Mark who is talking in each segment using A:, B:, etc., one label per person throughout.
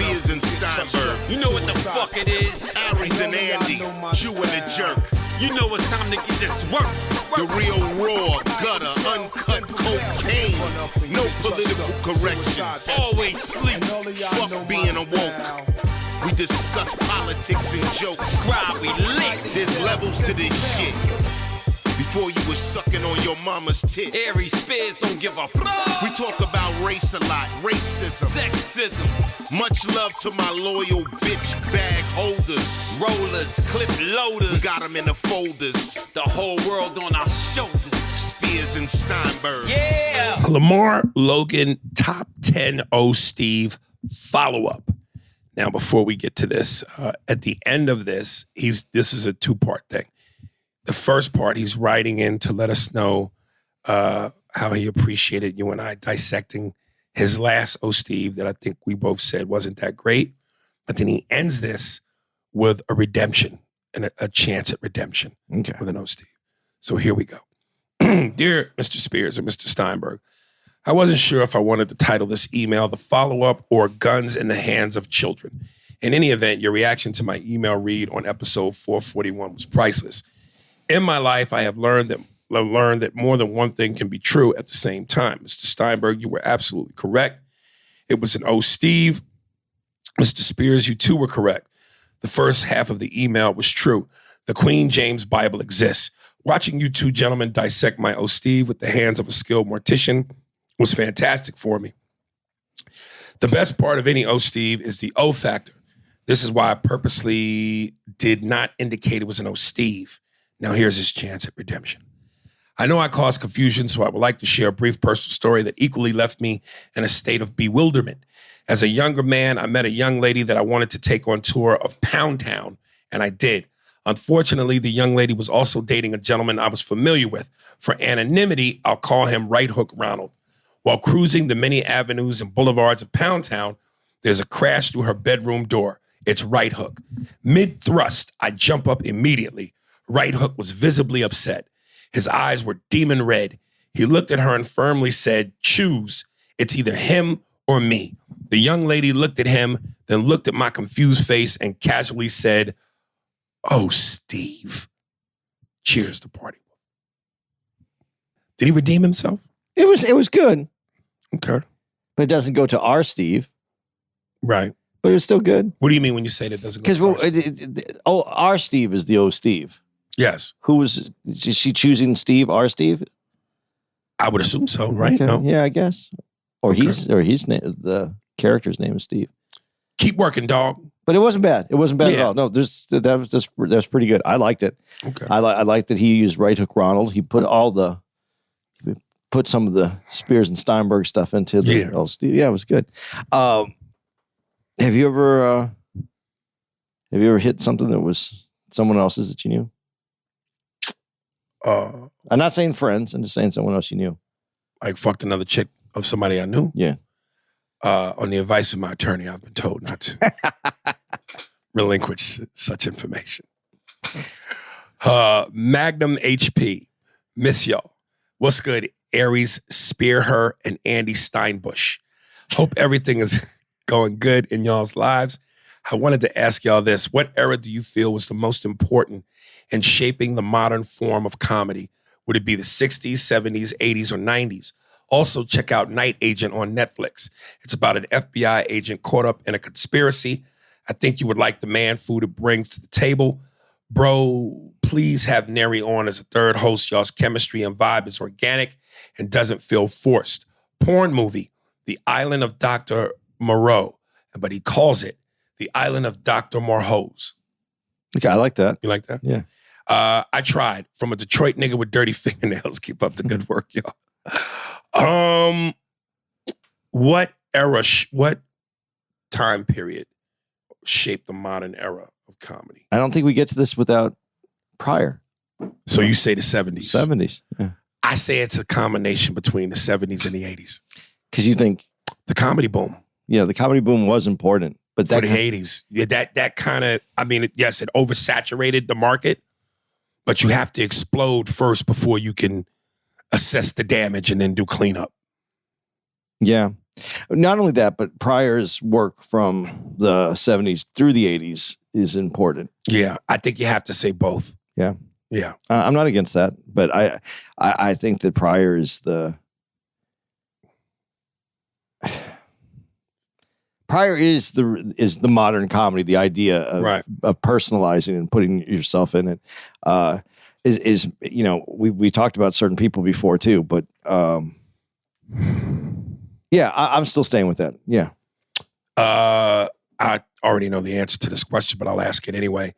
A: Spears and Steinberg.
B: You know what the fuck it is?
A: Aries and Andy, Chew and the Jerk.
B: You know it's time to get this work.
A: The real raw, gutter, uncut cocaine. No political corrections.
B: Always sleep.
A: Fuck being awoke. We discuss politics and jokes.
B: Scribe, we lit.
A: There's levels to this shit. Before you was sucking on your mama's tit.
B: Aries Spears don't give a fuck.
A: We talk about race a lot, racism,
B: Sexism.
A: Much love to my loyal bitch bag holders.
B: Rollers, clip loaders.
A: We got them in the folders.
B: The whole world on our shoulders.
A: Spears and Steinberg.
B: Yeah.
C: Lamar Logan top 10 Steve follow-up. Now, before we get to this, at the end of this, this is a two-part thing. The first part, he's writing in to let us know how he appreciated you and I dissecting his last Steve that I think we both said wasn't that great. But then he ends this with a redemption and a chance at redemption with an Steve. So here we go. Dear Mr. Spears and Mr. Steinberg, I wasn't sure if I wanted to title this email The Follow-Up or Guns in the Hands of Children. In any event, your reaction to my email read on episode 441 was priceless. In my life, I have learned that more than one thing can be true at the same time. Mr. Steinberg, you were absolutely correct. It was an Steve. Mr. Spears, you too were correct. The first half of the email was true. The Queen James Bible exists. Watching you two gentlemen dissect my Steve with the hands of a skilled mortician was fantastic for me. The best part of any Steve is the O factor. This is why I purposely did not indicate it was an Steve. Now here's his chance at redemption. I know I caused confusion, so I would like to share a brief personal story that equally left me in a state of bewilderment. As a younger man, I met a young lady that I wanted to take on tour of Pound Town, and I did. Unfortunately, the young lady was also dating a gentleman I was familiar with. For anonymity, I'll call him Right Hook Ronald. While cruising the many avenues and boulevards of Pound Town, there's a crash through her bedroom door. It's Right Hook. Mid-thrust, I jump up immediately. Right Hook was visibly upset. His eyes were demon red. He looked at her and firmly said, choose. It's either him or me. The young lady looked at him, then looked at my confused face and casually said, oh, Steve. Cheers to party. Did he redeem himself?
D: It was good.
C: Okay.
D: But it doesn't go to our Steve.
C: Right.
D: But it was still good.
C: What do you mean when you say that doesn't go to
D: Because our Steve is the O Steve.
C: Yes.
D: Is she choosing Steve, our Steve?
C: I would assume so, right?
D: Okay.
C: No?
D: Yeah, I guess. Or the character's name is Steve.
C: Keep working, dog.
D: But it wasn't bad. It wasn't bad at all. No, that was pretty good. I liked it.
C: Okay.
D: I liked that he used Right Hook Ronald. He put some of the Spears and Steinberg stuff into the Steve. Yeah, it was good. Have you ever hit something that was someone else's that you knew? I'm not saying friends. I'm just saying someone else you knew.
C: Like fucked another chick of somebody I knew?
D: Yeah.
C: On the advice of my attorney, I've been told not to relinquish such information. Magnum HP. Miss y'all. What's good? Aries, Spear Her, and Andy Steinbush. Hope everything is going good in y'all's lives. I wanted to ask y'all this. What era do you feel was the most important in shaping the modern form of comedy? Would it be the 60s, 70s, 80s, or 90s? Also, check out Night Agent on Netflix. It's about an FBI agent caught up in a conspiracy. I think you would like the man food it brings to the table. Bro, please have Neri on as a third host. Y'all's chemistry and vibe is organic and doesn't feel forced. Porn movie, The Island of Dr. Moreau, but he calls it The Island of Dr. Morhose.
D: Okay, I like that.
C: You like that?
D: Yeah.
C: I tried. From a Detroit nigga with dirty fingernails. Keep up the good work, y'all. What era, what time period shaped the modern era of comedy?
D: I don't think we get to this without prior.
C: So you say the 70s.
D: 70s. Yeah.
C: I say it's a combination between the 70s and the 80s.
D: Because you think
C: the comedy boom.
D: Yeah, the comedy boom was important. But
C: for the 80s. Yeah, that kind of, I mean, yes, it oversaturated the market, but you have to explode first before you can assess the damage and then do cleanup.
D: Yeah. Not only that, but Pryor's work from the 70s through the 80s is important.
C: Yeah, I think you have to say both.
D: Yeah.
C: Yeah.
D: I'm not against that, but I think that Pryor is the modern comedy. The idea of personalizing and putting yourself in it is we talked about certain people before too, but yeah, I'm still staying with that. Yeah.
C: I already know the answer to this question, but I'll ask it anyway.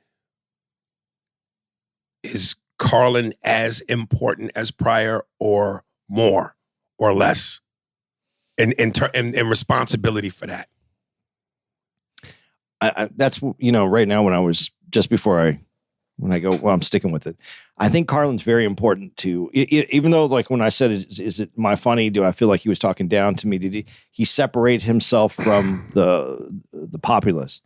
C: Is Carlin as important as Pryor, or more or less in responsibility for that?
D: That's, right now when I go, well, I'm sticking with it. I think Carlin's very important to, even though, like, when I said, is it my funny? Do I feel like he was talking down to me? Did he separate himself from the populace?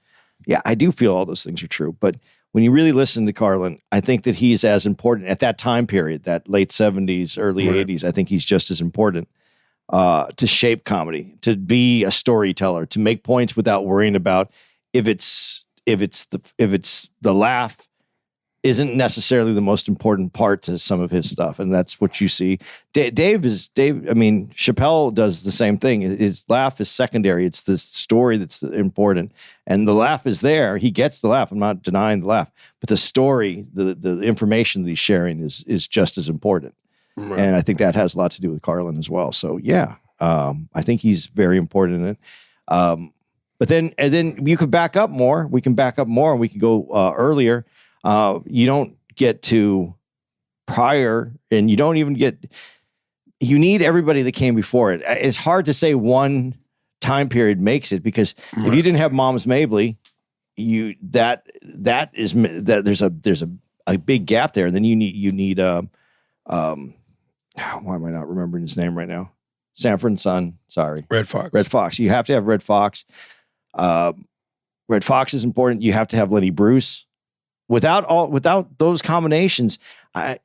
D: Yeah, I do feel all those things are true. But when you really listen to Carlin, I think that he's as important at that time period, that late 70s, early 80s. I think he's just as important to shape comedy, to be a storyteller, to make points without worrying about if it's the laugh isn't necessarily the most important part to some of his stuff. And that's what you see. Dave. I mean, Chappelle does the same thing. His laugh is secondary. It's the story that's important. And the laugh is there. He gets the laugh. I'm not denying the laugh, but the story, the information that he's sharing is just as important. Right. And I think that has a lot to do with Carlin as well. So yeah, I think he's very important in it. But then you could back up more. We can back up more and we can go earlier. You don't get to Pryor, and you don't even you need everybody that came before it. It's hard to say one time period makes it, because if you didn't have Moms Mabley, there's a big gap there. And then you need why am I not remembering his name right now? Sanford and Son. Sorry.
C: Red Fox. You
D: have to have Red Fox. Red Fox is important. You have to have Lenny Bruce. Without those combinations, I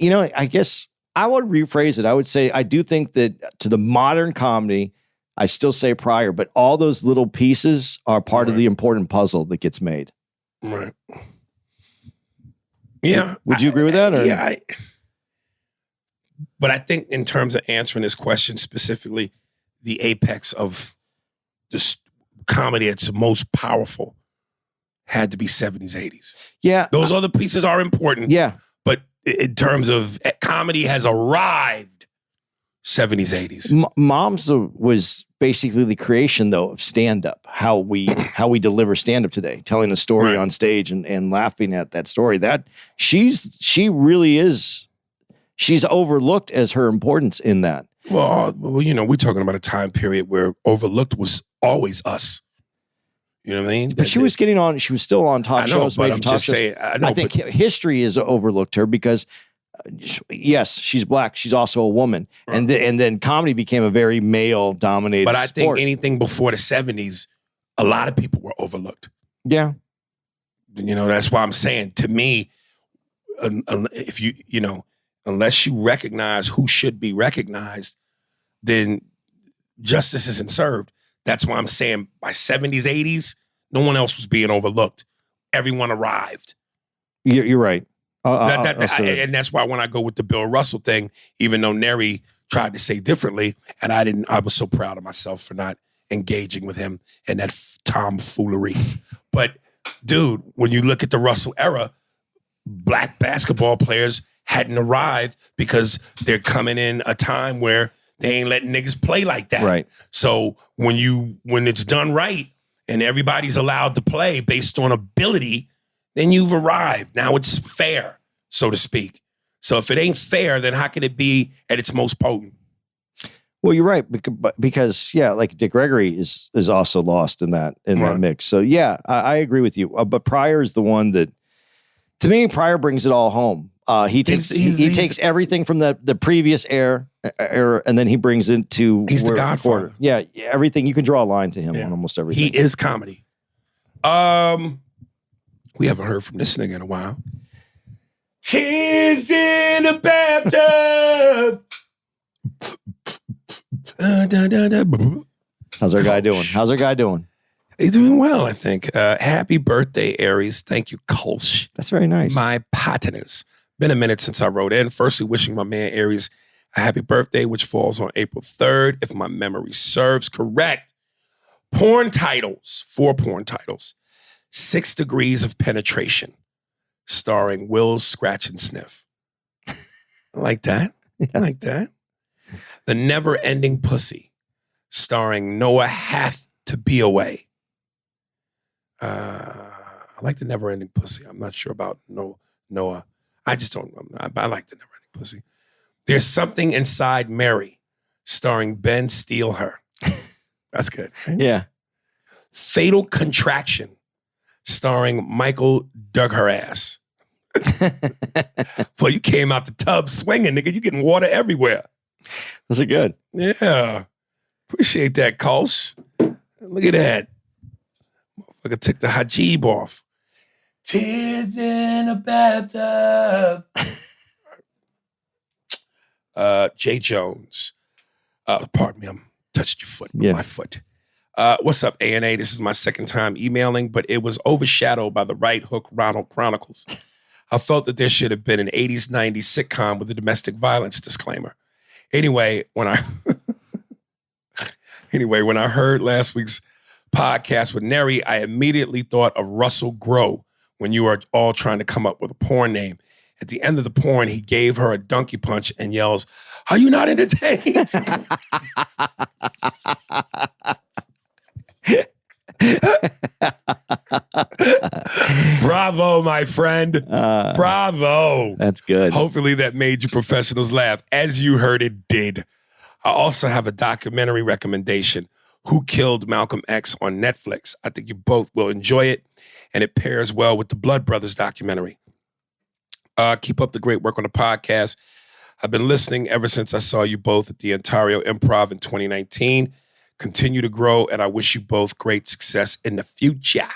D: guess I would rephrase it. I would say, I do think that to the modern comedy, I still say Pryor, but all those little pieces are part of the important puzzle that gets made.
C: Right. Yeah.
D: Would you agree with that? Or?
C: Yeah. But I think in terms of answering this question specifically, the apex of this comedy that's the most powerful had to be 70s, 80s.
D: Yeah.
C: Those other pieces are important.
D: Yeah.
C: But in terms of comedy has arrived 70s, 80s.
D: Moms was basically the creation, though, of stand-up, how we deliver stand-up today, telling a story on stage and laughing at that story. That she really is, she's overlooked as her importance in that.
C: Well, we're talking about a time period where overlooked was always us. You know what I mean?
D: But she was still on talk shows, major talk shows. I think history has overlooked her because, yes, she's black. She's also a woman. Right. And then comedy became a very male-dominated sport.
C: But I think anything before the 70s, a lot of people were overlooked.
D: Yeah.
C: That's why I'm saying, to me, if unless you recognize who should be recognized, then justice isn't served. That's why I'm saying by 70s, 80s, no one else was being overlooked. Everyone arrived.
D: You're right.
C: And that's why when I go with the Bill Russell thing, even though Neri tried to say differently, and I was so proud of myself for not engaging with him and that tomfoolery. But dude, when you look at the Russell era, black basketball players hadn't arrived because they're coming in a time where they ain't letting niggas play like that.
D: Right.
C: So when it's done right and everybody's allowed to play based on ability, then you've arrived. Now it's fair, so to speak. So if it ain't fair, then how can it be at its most potent?
D: Well, you're right, because like Dick Gregory is also lost in that mix. So yeah, I agree with you. But Pryor is the one that, to me, Pryor brings it all home. He takes everything from the previous era, and then he brings it to
C: he's the Godfather.
D: Yeah, everything. You can draw a line to him on almost everything.
C: He is comedy. We haven't heard from this nigga in a while. Tears in the bathtub.
D: How's our guy doing? How's our guy doing?
C: He's doing well, I think. Happy birthday, Aries. Thank you, Kolsch.
D: That's very nice.
C: My partners. Been a minute since I wrote in. Firstly, wishing my man Aries a happy birthday, which falls on April 3rd, if my memory serves correct. Porn titles, 4 porn titles. 6 Degrees of Penetration, starring Will Scratch and Sniff. I like that. I like that. The Never Ending Pussy, starring Noah Hath to Be Away. I like The Never Ending Pussy. I'm not sure about Noah. I just don't. I like The Never Ending Pussy. There's Something Inside Mary, starring Ben Steelher. That's good. Right?
D: Yeah.
C: Fatal Contraction, starring Michael Dug Her Ass. Boy, you came out the tub swinging, nigga. You getting water everywhere.
D: Those are good.
C: Yeah. Appreciate that, Kolsch. Look at that. Motherfucker took the hijab off. Tears in a bathtub. Jay Jones. Pardon me, I'm touching your foot with my foot. What's up, A&A? This is my second time emailing, but it was overshadowed by the Right Hook Ronald Chronicles. I felt that there should have been an 80s, 90s sitcom with a domestic violence disclaimer. Anyway, when I heard last week's podcast with Neri, I immediately thought of Russell Crowe when you are all trying to come up with a porn name. At the end of the porn, he gave her a donkey punch and yells, "Are you not entertained?" Bravo, my friend. Bravo.
D: That's good.
C: Hopefully that made you professionals laugh. As you heard, it did. I also have a documentary recommendation, Who Killed Malcolm X, on Netflix. I think you both will enjoy it, and it pairs well with the Blood Brothers documentary. Keep up the great work on the podcast. I've been listening ever since I saw you both at the Ontario Improv in 2019. Continue to grow, and I wish you both great success in the future.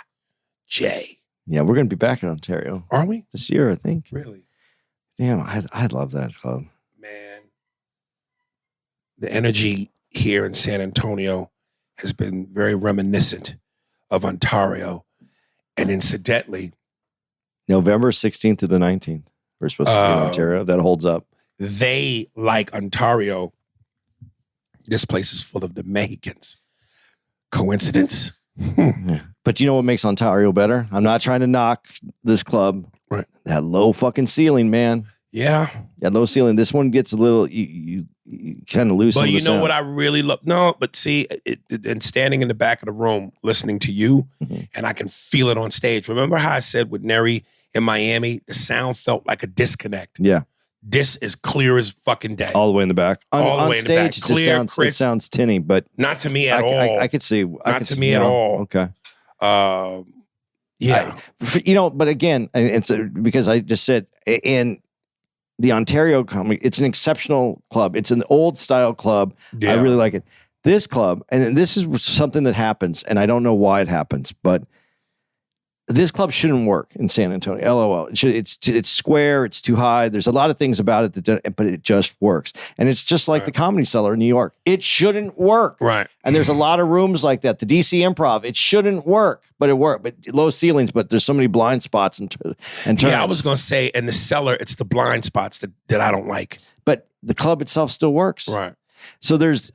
C: Jay.
D: Yeah, we're going to be back in Ontario.
C: Are we?
D: This year, I think.
C: Really?
D: Damn, I love that club.
C: Man. The energy here in San Antonio has been very reminiscent of Ontario. And incidentally,
D: November 16th to the 19th. We're supposed to be in Ontario. That holds up.
C: They like Ontario. This place is full of the Mexicans. Coincidence?
D: Yeah. But you know what makes Ontario better? I'm not trying to knock this club.
C: Right.
D: That low fucking ceiling, man.
C: Yeah.
D: That low ceiling. This one gets a little, you kind of lose some
C: But
D: of
C: you
D: the
C: know
D: sound.
C: what I really love? No, but see, and standing in the back of the room listening to you, and I can feel it on stage. Remember how I said with Neri in Miami, the sound felt like a disconnect?
D: Yeah.
C: This is clear as fucking day.
D: All the way in the back. On
C: All the way in the
D: stage,
C: back.
D: it just
C: Clear,
D: sounds,
C: crisp.
D: it sounds tinny, but
C: Not to me at all.
D: I could see.
C: Not to me at all.
D: Okay.
C: Yeah.
D: But again, it's because I just said, in the Ontario comedy, it's an exceptional club. It's an old style club.
C: Yeah.
D: I really like it. This club, and this is something that happens, and I don't know why it happens, but this club shouldn't work in San Antonio. LOL. It's square. It's too high. There's a lot of things about it that don't, but it just works. And it's just like the Comedy Cellar in New York. It shouldn't work.
C: Right.
D: And there's a lot of rooms like that. The DC Improv. It shouldn't work, but it worked. But low ceilings. But there's so many blind spots and turns.
C: Yeah, I was gonna say in the cellar, it's the blind spots that I don't like.
D: But the club itself still works.
C: Right.
D: So there's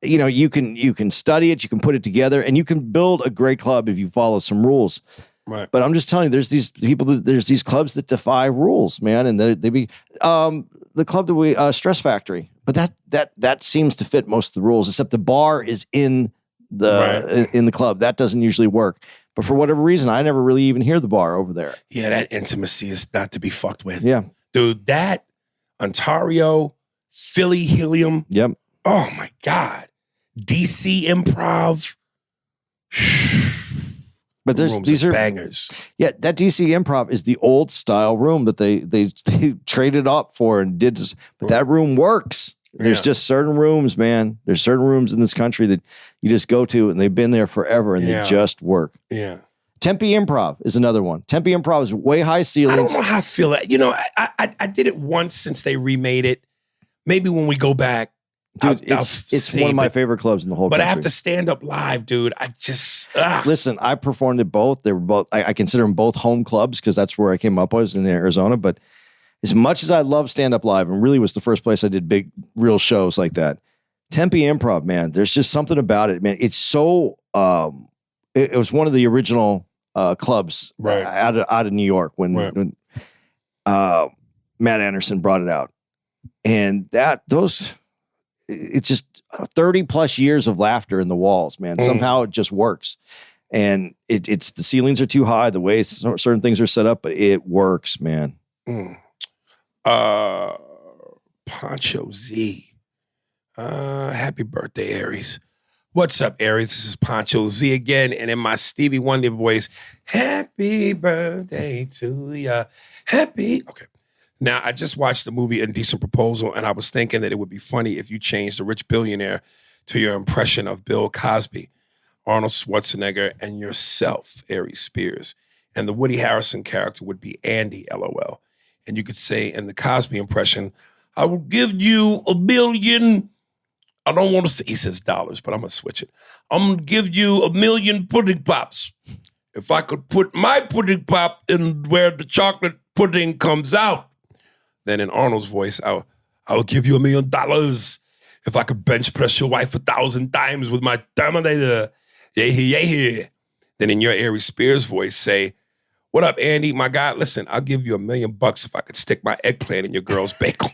D: you can study it. You can put it together, and you can build a great club if you follow some rules.
C: Right.
D: But I'm just telling you, there's these people, there's these clubs that defy rules, man. And they be, the club that we, Stress Factory, but that seems to fit most of the rules, except the bar is in the club. That doesn't usually work. But for whatever reason, I never really even hear the bar over there.
C: Yeah, that intimacy is not to be fucked with.
D: Yeah.
C: Dude, that Ontario, Philly Helium.
D: Yep.
C: Oh my God. DC Improv.
D: But these are
C: bangers.
D: Yeah, that DC Improv is the old style room that they traded up for and did this, but that room works. There's just certain rooms, man. There's certain rooms in this country that you just go to and they've been there forever and they just work.
C: Yeah.
D: Tempe Improv is another one. Tempe Improv is way high ceilings.
C: I don't know how I feel. I did it once since they remade it. Maybe when we go back,
D: Dude, it's one of my favorite clubs in the whole
C: but
D: country.
C: after stand up live, dude, I just
D: listen. I performed at both. They were both. I consider them both home clubs because that's where I came up was in Arizona. But as much as I love stand up live, and really was the first place I did big, real shows like that. Tempe Improv, man. There's just something about it, man. It's so. It was one of the original clubs out of New York when Matt Anderson brought it out, and it's just 30 plus years of laughter in the walls, man. Somehow it just works. And it's the ceilings are too high, the way certain things are set up, but it works, man.
C: Poncho Z. Happy birthday, Aries. What's up, Aries? This is Poncho Z again, and in my Stevie Wonder voice, happy birthday to ya. Okay. Now, I just watched the movie Indecent Proposal, and I was thinking that it would be funny if you changed the rich billionaire to your impression of Bill Cosby, Arnold Schwarzenegger, and yourself, Aries Spears. And the Woody Harrelson character would be Andy, LOL. And you could say in the Cosby impression, I will give you $1 billion. I don't want to say, he says dollars, but I'm going to switch it. I'm going to give you 1 million pudding pops. If I could put my pudding pop in where the chocolate pudding comes out, then in Arnold's voice, I'll give you $1 million if I could bench press your wife 1,000 times with my Terminator. Yeah. Then in your Aries Spears voice, say, what up, Andy? My guy, listen, I'll give you $1 million if I could stick my eggplant in your girl's bagel.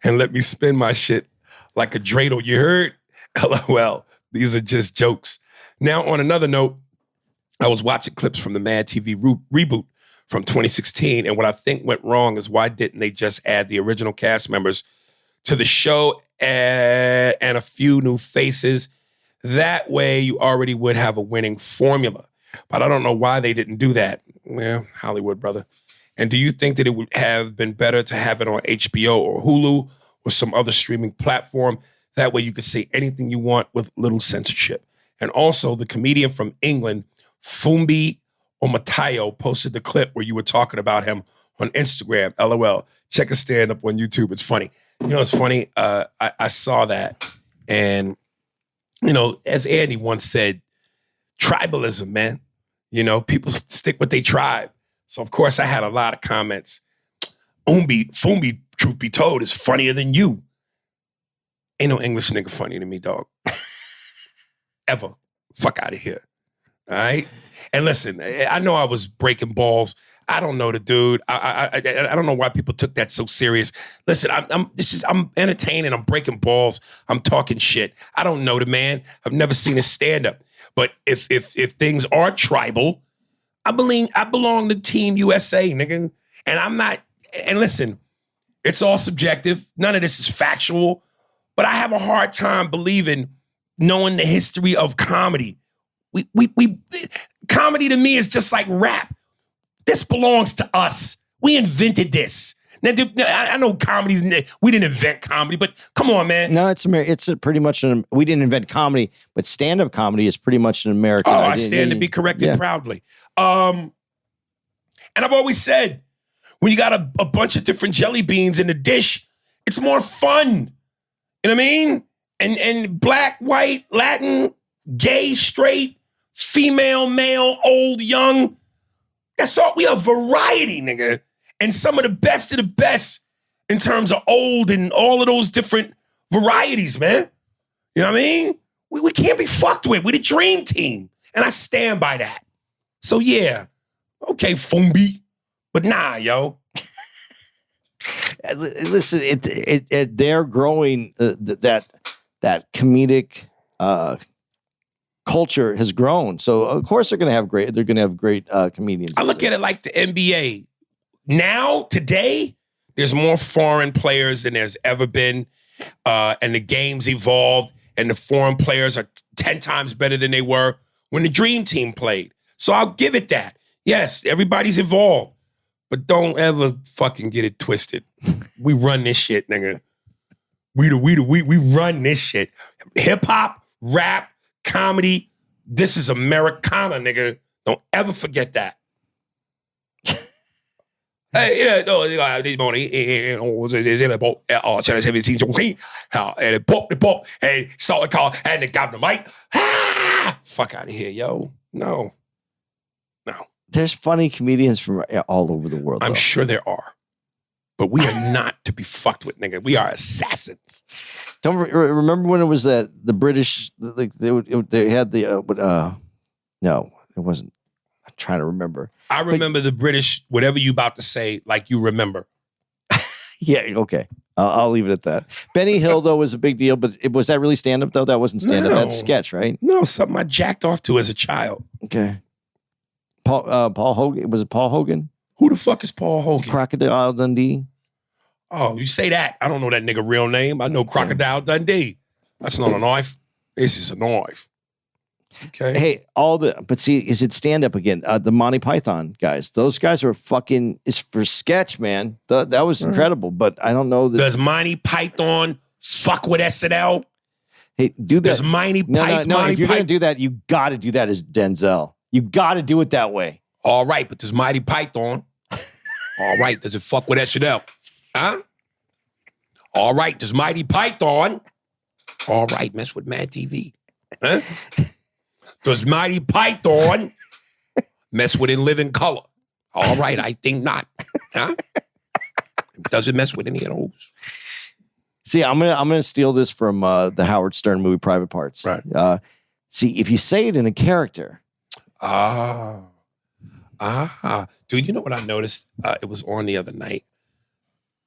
C: And let me spin my shit like a dreidel. You heard? LOL. These are just jokes. Now, on another note, I was watching clips from the Mad TV reboot from 2016, and what I think went wrong is why didn't they just add the original cast members to the show and a few new faces? That way, you already would have a winning formula. But I don't know why they didn't do that. Well, Hollywood, brother. And do you think that it would have been better to have it on HBO or Hulu or some other streaming platform? That way you could say anything you want with little censorship. And also, the comedian from England, Fumbi Omatayo, posted the clip where you were talking about him on Instagram. LOL. Check his stand-up on YouTube. It's funny. You know, it's funny. I saw that. And, you know, as Andy once said, tribalism, man. You know, people stick with their tribe. So, of course, I had a lot of comments. Fumbi, truth be told, is funnier than you. Ain't no English nigga funnier than me, dog. Ever. Fuck out of here. All right? And listen, I know I was breaking balls. I don't know the dude. I don't know why people took that so serious. Listen, I'm entertaining. I'm breaking balls. I'm talking shit. I don't know the man. I've never seen his stand-up. But if things are tribal, I belong to Team USA, nigga. And I'm not, and listen, it's all subjective. None of this is factual. But I have a hard time believing, knowing the history of comedy. Comedy to me is just like rap. This belongs to us. We invented this. Now, I know comedy, we didn't invent comedy, but come on, man.
D: No, it's pretty much, we didn't invent comedy, but stand-up comedy is pretty much an American idea.
C: I stand to be corrected proudly. And I've always said, when you got a bunch of different jelly beans in a dish, it's more fun. You know what I mean? And black, white, Latin, gay, straight, female, male, old, young. That's all. We have variety, nigga. And some of the best in terms of old and all of those different varieties, man. You know what I mean? We can't be fucked with. We're the dream team. And I stand by that. So yeah, okay, Fumbi. But nah, yo.
D: Listen, they're growing that comedic culture has grown. So of course they're going to have great comedians.
C: I look at it like the NBA. Now, today, there's more foreign players than there's ever been. And the game's evolved, and the foreign players are 10 times better than they were when the Dream Team played. So I'll give it that. Yes, everybody's evolved. But don't ever fucking get it twisted. We run this shit, nigga. We run this shit. Hip-hop, rap, comedy. This is Americana, nigga. Don't ever forget that. this morning, Channel 17 中天，and it pop, and saw the car, and they got the mic. Fuck out of here, yo. No.
D: There's funny comedians from all over the world.
C: I'm sure there are. But we are not to be fucked with, nigga. We are assassins.
D: Don't remember when it was that the British, like they had the, no, it wasn't. I'm trying to remember.
C: I remember the British, whatever you about to say, like you remember.
D: Yeah, okay. I'll leave it at that. Benny Hill, though, was a big deal, but was that really stand-up, though? That wasn't stand-up.
C: No.
D: That's sketch, right?
C: No, something I jacked off to as a child.
D: Okay. Paul Hogan. Was it Paul Hogan?
C: Who the fuck is Paul Hogan?
D: Crocodile Dundee.
C: Oh, you say that. I don't know that nigga real name. I know Crocodile Dundee. That's not a knife. This is a knife. Okay.
D: Hey, but see, is it stand-up again? The Monty Python guys. Those guys are fucking, it's for sketch, man. That was incredible, but I don't know.
C: Does Monty Python fuck with SNL?
D: Hey, do that.
C: Does Monty Python?
D: No, if you're going to do that, you got to do that as Denzel. You got to do it that way.
C: All right, but does Monty Python? All right, does it fuck with SNL? Huh? All right, does Mighty Python? All right, mess with Mad TV. Huh? Does Mighty Python mess with In Living Color? All right, I think not. Huh? Does it mess with any of those?
D: See, I'm gonna steal this from the Howard Stern movie Private Parts.
C: Right.
D: See, if you say it in a character.
C: Dude, you know what I noticed? It was on the other night.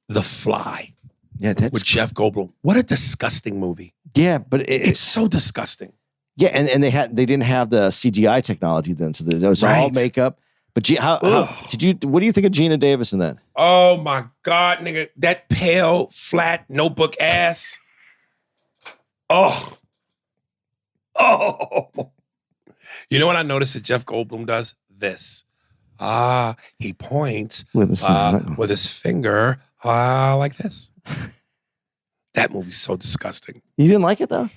C: The Fly.
D: Yeah, that's
C: with Jeff Goldblum. What a disgusting movie.
D: Yeah, but
C: it's so disgusting.
D: Yeah, and they didn't have the CGI technology then, so it was all makeup. But what do you think of Gina Davis in that?
C: Oh my God, nigga. That pale, flat notebook ass. Oh. You know what I noticed that Jeff Goldblum does? This. He points with his finger like this. That movie's so disgusting.
D: You didn't like it though?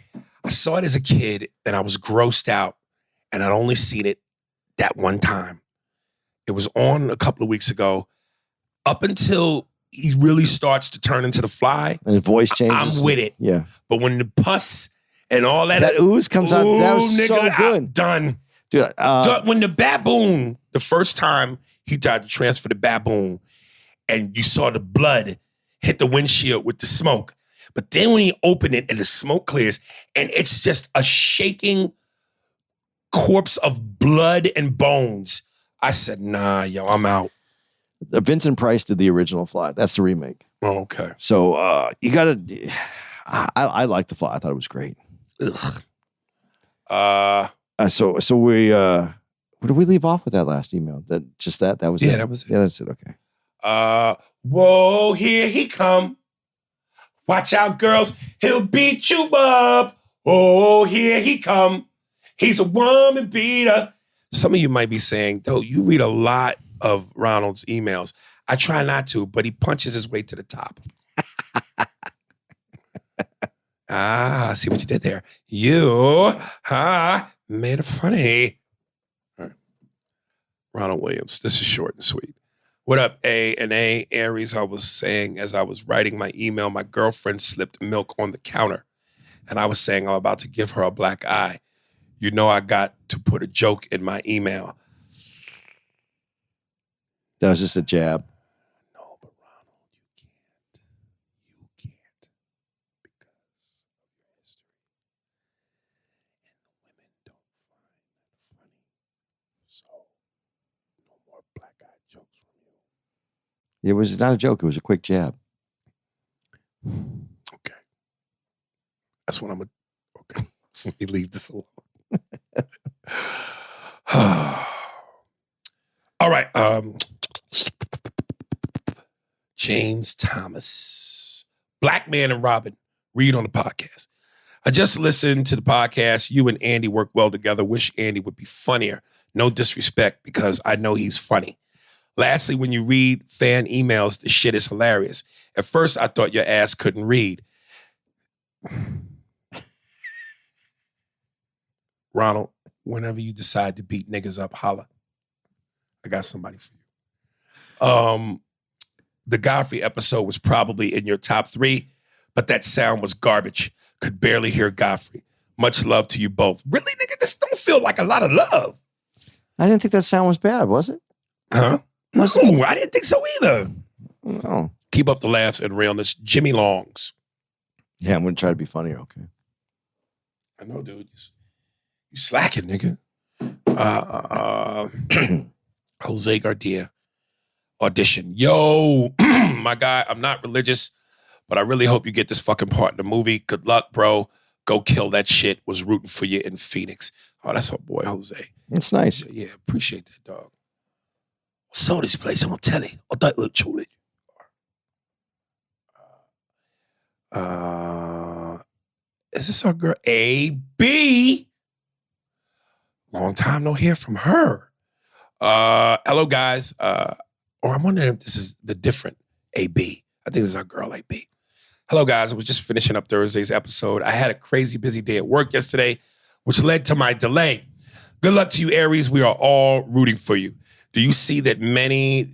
C: I saw it as a kid and I was grossed out, and I'd only seen it that one time. It was on a couple of weeks ago. Up until he really starts to turn into the Fly,
D: and his voice changes.
C: I'm with it.
D: Yeah.
C: But when the pus and all that
D: ooze comes out, that was
C: nigga,
D: so good.
C: I'm done.
D: Dude,
C: when the baboon, the first time he tried to transfer the baboon, and you saw the blood hit the windshield with the smoke. But then when he opened it and the smoke clears, and it's just a shaking corpse of blood and bones, I said, nah, yo, I'm out.
D: Vincent Price did the original Fly. That's the remake.
C: Oh, okay.
D: So you got to, I liked the Fly. I thought it was great.
C: Ugh.
D: So we, where did we leave off with that last email? That was it?
C: Yeah, that was it.
D: Yeah, that's it. Okay.
C: Whoa, here he come. Watch out, girls. He'll beat you up. Oh, here he come. He's a woman beater. Some of you might be saying, though, you read a lot of Ronald's emails. I try not to, but he punches his way to the top. I see what you did there. You made it funny. All right. Ronald Williams. This is short and sweet. What up, A and A Aries? I was saying as I was writing my email, my girlfriend slipped milk on the counter, and I was saying I'm about to give her a black eye. You know I got to put a joke in my email.
D: That was just a jab.
C: No, but Ronald, you can't. Because of your history. And the women don't find that funny. So, no more black eye jokes from you.
D: It was not a joke. It was a quick jab.
C: Okay. That's what I'm going to... Okay. Let me leave this alone. All right. James Thomas. Black Man and Robin. Read on the podcast. I just listened to the podcast. You and Andy work well together. Wish Andy would be funnier. No disrespect, because I know he's funny. Lastly, when you read fan emails, the shit is hilarious. At first, I thought your ass couldn't read. Ronald, whenever you decide to beat niggas up, holla. I got somebody for you. the Godfrey episode was probably in your top 3, but that sound was garbage. Could barely hear Godfrey. Much love to you both. Really, nigga, this don't feel like a lot of love.
D: I didn't think that sound was bad, was it?
C: Huh? No, I didn't think so either.
D: No.
C: Keep up the laughs and realness. Jimmy Longs.
D: Yeah, I'm going to try to be funnier, okay.
C: I know, dude. You slacking, nigga. Jose Garcia. Audition. Yo, my guy, I'm not religious, but I really hope you get this fucking part in the movie. Good luck, bro. Go kill that shit. Was rooting for you in Phoenix. Oh, that's our boy, Jose.
D: It's nice.
C: Yeah, appreciate that, dog. Saw this place on telly. I thought it was truly. Is this our girl? A.B.? Long time no hear from her. Hello, guys. Or I'm wondering if this is the different A.B. I think this is our girl, A.B. Hello, guys. I was just finishing up Thursday's episode. I had a crazy busy day at work yesterday, which led to my delay. Good luck to you, Aries. We are all rooting for you. Do you see that many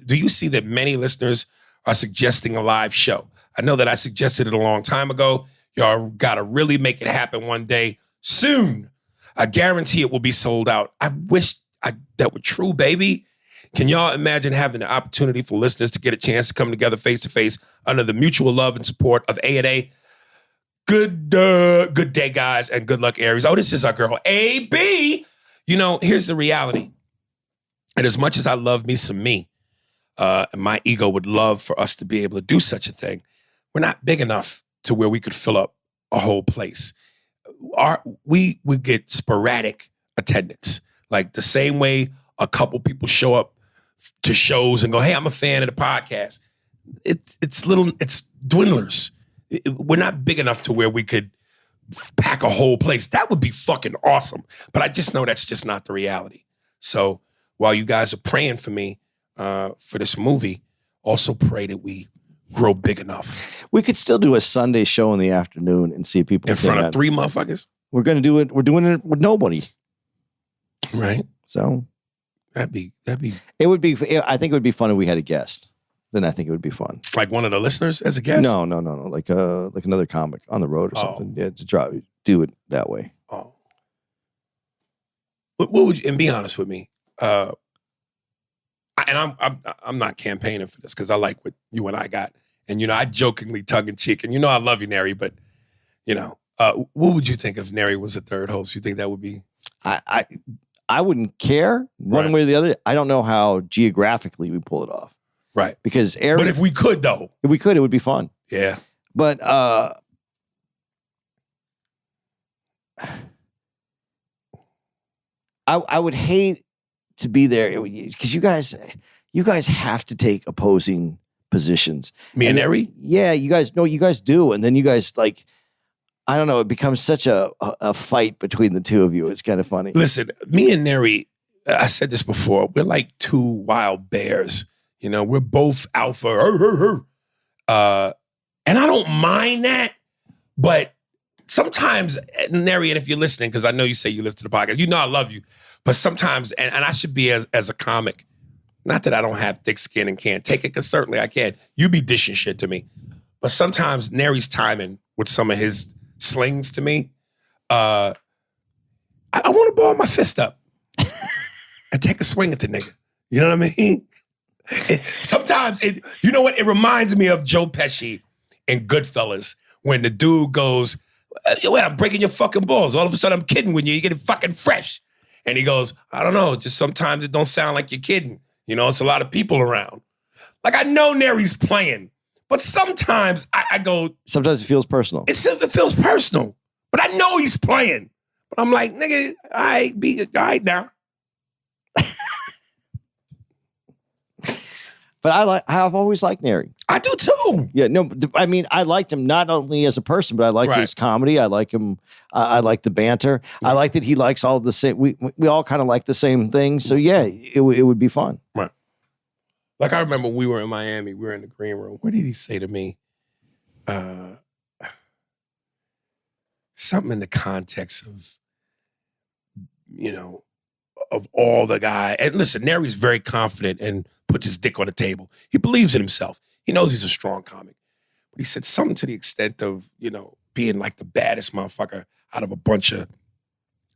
C: listeners are suggesting a live show? I know that I suggested it a long time ago. Y'all gotta really make it happen one day soon. I guarantee it will be sold out. I wish that were true, baby. Can y'all imagine having the opportunity for listeners to get a chance to come together face to face under the mutual love and support of A&A? Good day, guys, and good luck, Aries. Oh, this is our girl, A.B. You know, here's the reality. And as much as I love me some me, and my ego would love for us to be able to do such a thing, we're not big enough to where we could fill up a whole place. We get sporadic attendance. Like the same way a couple people show up to shows and go, hey, I'm a fan of the podcast. It's dwindlers. We're not big enough to where we could pack a whole place. That would be fucking awesome. But I just know that's just not the reality. So while you guys are praying for me for this movie, also pray that we grow big enough.
D: We could still do a Sunday show in the afternoon and see people
C: in front of 3 motherfuckers.
D: We're going to do it. We're doing it with nobody.
C: Right.
D: So
C: that'd be.
D: It would be. I think it would be fun if we had a guest. Then I think it would be fun.
C: Like one of the listeners as a guest.
D: No. Like another comic on the road or something. Yeah, to do it that way.
C: Oh. What would you? And be honest with me. And I'm not campaigning for this because I like what you and I got. And I jokingly tongue in cheek, and I love you, Neri, but what would you think if Neri was a third host? You think that would be?
D: I wouldn't care one way or the other. I don't know how geographically we pull it off.
C: Right.
D: Because
C: but if we could, though.
D: If we could, it would be fun.
C: Yeah.
D: But I would hate to be there because you guys have to take opposing positions.
C: Me and Neri?
D: Yeah, you guys do. And then you guys I don't know, it becomes such a fight between the two of you. It's kind of funny.
C: Listen, me and Neri, I said this before, we're like two wild bears. We're both alpha. And I don't mind that, but sometimes, Neri, and if you're listening, because I know you say you listen to the podcast, I love you, but sometimes, and I should be as a comic, not that I don't have thick skin and can't take it, because certainly I can. You be dishing shit to me. But sometimes Neri's timing with some of his slings to me, I want to ball my fist up and take a swing at the nigga. You know what I mean? Sometimes it reminds me of Joe Pesci in Goodfellas when the dude goes, I'm breaking your fucking balls. All of a sudden I'm kidding when you get it fucking fresh. And he goes, I don't know, just sometimes it don't sound like you're kidding. It's a lot of people around. Like I know Neri's playing, but sometimes I go.
D: Sometimes it feels personal.
C: It feels personal, but I know he's playing. But I'm like, nigga, all right now.
D: But I've always liked Neri.
C: I do too.
D: Yeah, no, I mean, I liked him not only as a person, but I liked his comedy. I like him. I like the banter. I like that he likes all of the same. We all kind of like the same things. So yeah, it would be fun.
C: Right. Like I remember we were in Miami. We were in the green room. What did he say to me? Something in the context of, of all the guy. And listen, Neri's very confident and puts his dick on the table. He believes in himself. He knows he's a strong comic. But he said something to the extent of, being like the baddest motherfucker out of a bunch of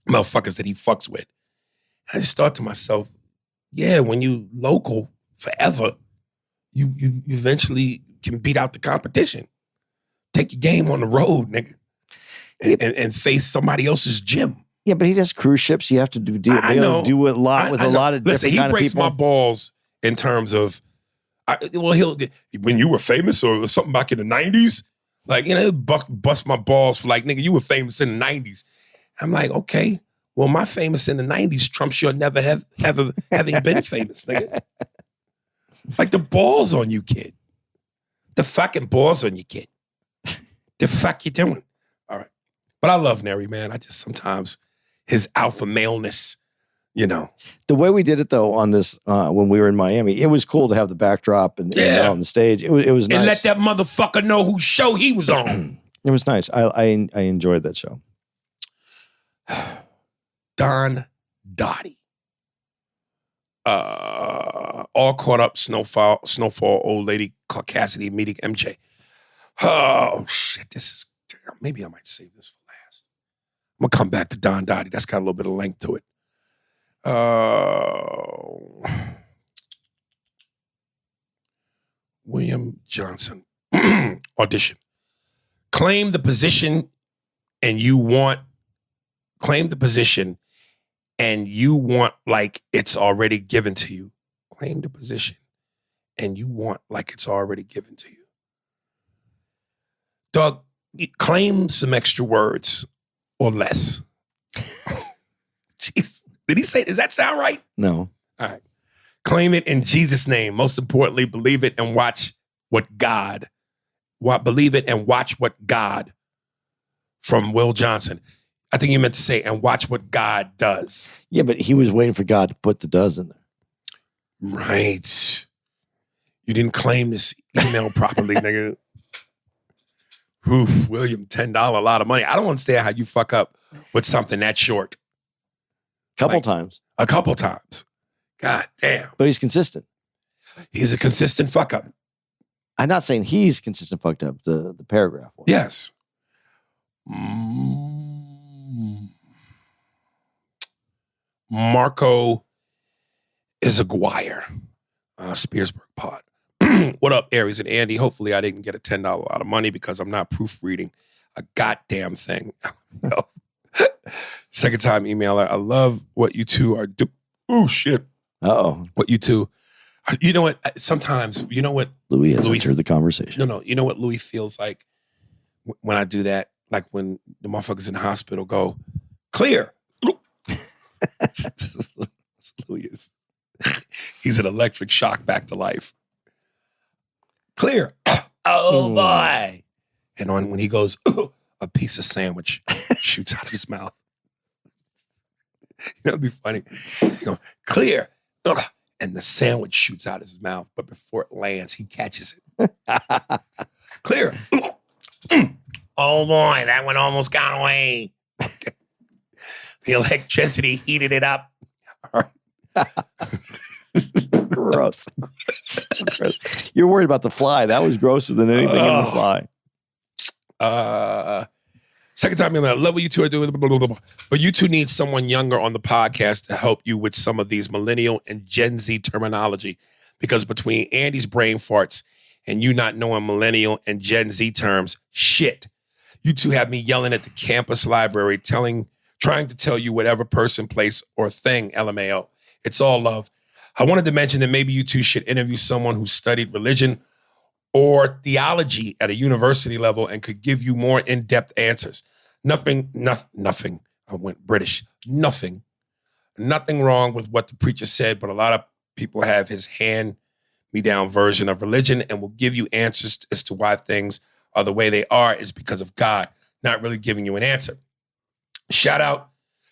C: motherfuckers that he fucks with. I just thought to myself, yeah, when you local forever, you eventually can beat out the competition. Take your game on the road, nigga, and face somebody else's gym.
D: Yeah, but he does cruise ships. You have to do a lot with a lot of different
C: Listen, he
D: kind of
C: breaks
D: people.
C: my balls in terms of, when you were famous or something back in the 90s, like, he'll bust my balls for like, nigga, you were famous in the 90s. I'm like, okay, well, my famous in the 90s trumps your never ever having been famous, nigga. Like the balls on you, kid. The fucking balls on you, kid. The fuck you doing? All right. But I love Neri, man. I just sometimes, his alpha maleness,
D: The way we did it though on this when we were in Miami, it was cool to have the backdrop and on the stage. It was nice.
C: And let that motherfucker know whose show he was on.
D: It was nice. I enjoyed that show.
C: Don Dottie. All caught up, snowfall, old lady, Cassidy meeting MJ. Oh shit, this is maybe I might save this for last. I'm gonna come back to Don Dottie. That's got a little bit of length to it. William Johnson. Audition. Claim the position and you want like it's already given to you. Claim the position and you want like it's already given to you. Doug, claim some extra words or less. Jeez. Did he say, does that sound right?
D: No.
C: All right. Claim it in Jesus' name. Most importantly, believe it and watch what God. Believe it and watch what God from Will Johnson. I think you meant to say, and watch what God does.
D: Yeah, but he was waiting for God to put the does in there.
C: Right. You didn't claim this email properly, nigga. Oof, William, $10, a lot of money. I don't understand how you fuck up with something that short.
D: Times.
C: A couple times. God damn.
D: But he's consistent.
C: He's a consistent fuck up.
D: I'm not saying he's consistent fucked up, the paragraph one.
C: Yes. Marco Izaguirre, Spearsburg Pod. What up, Aries and Andy? Hopefully I didn't get a $10 out of money because I'm not proofreading a goddamn thing. Second time emailer. I love what you two are doing. Oh, shit.
D: Uh-oh.
C: What you two. You know what? Sometimes, you know what?
D: Louis has entered the conversation.
C: No. You know what Louis feels like when I do that? Like when the motherfuckers in the hospital go, clear. That's what Louis is. He's an electric shock back to life. Clear. Oh, boy. And when he goes, a piece of sandwich shoots out of his mouth. It'd be funny. You know, clear. And the sandwich shoots out of his mouth, but before it lands, he catches it. Clear. Oh boy, that one almost got away. The electricity heated it up. All right.
D: Gross. Gross. You're worried about the fly. That was grosser than anything in the fly.
C: Second time, I love what you two are doing, blah, blah, blah, blah. But you two need someone younger on the podcast to help you with some of these millennial and Gen Z terminology. Because between Andy's brain farts and you not knowing millennial and Gen Z terms, shit. You two have me yelling at the campus library, trying to tell you whatever person, place, or thing, LMAO. It's all love. I wanted to mention that maybe you two should interview someone who studied religion or theology at a university level and could give you more in-depth answers. Nothing. I went British. Nothing wrong with what the preacher said, but a lot of people have his hand-me-down version of religion and will give you answers as to why things are the way they are is because of God, not really giving you an answer. Shout out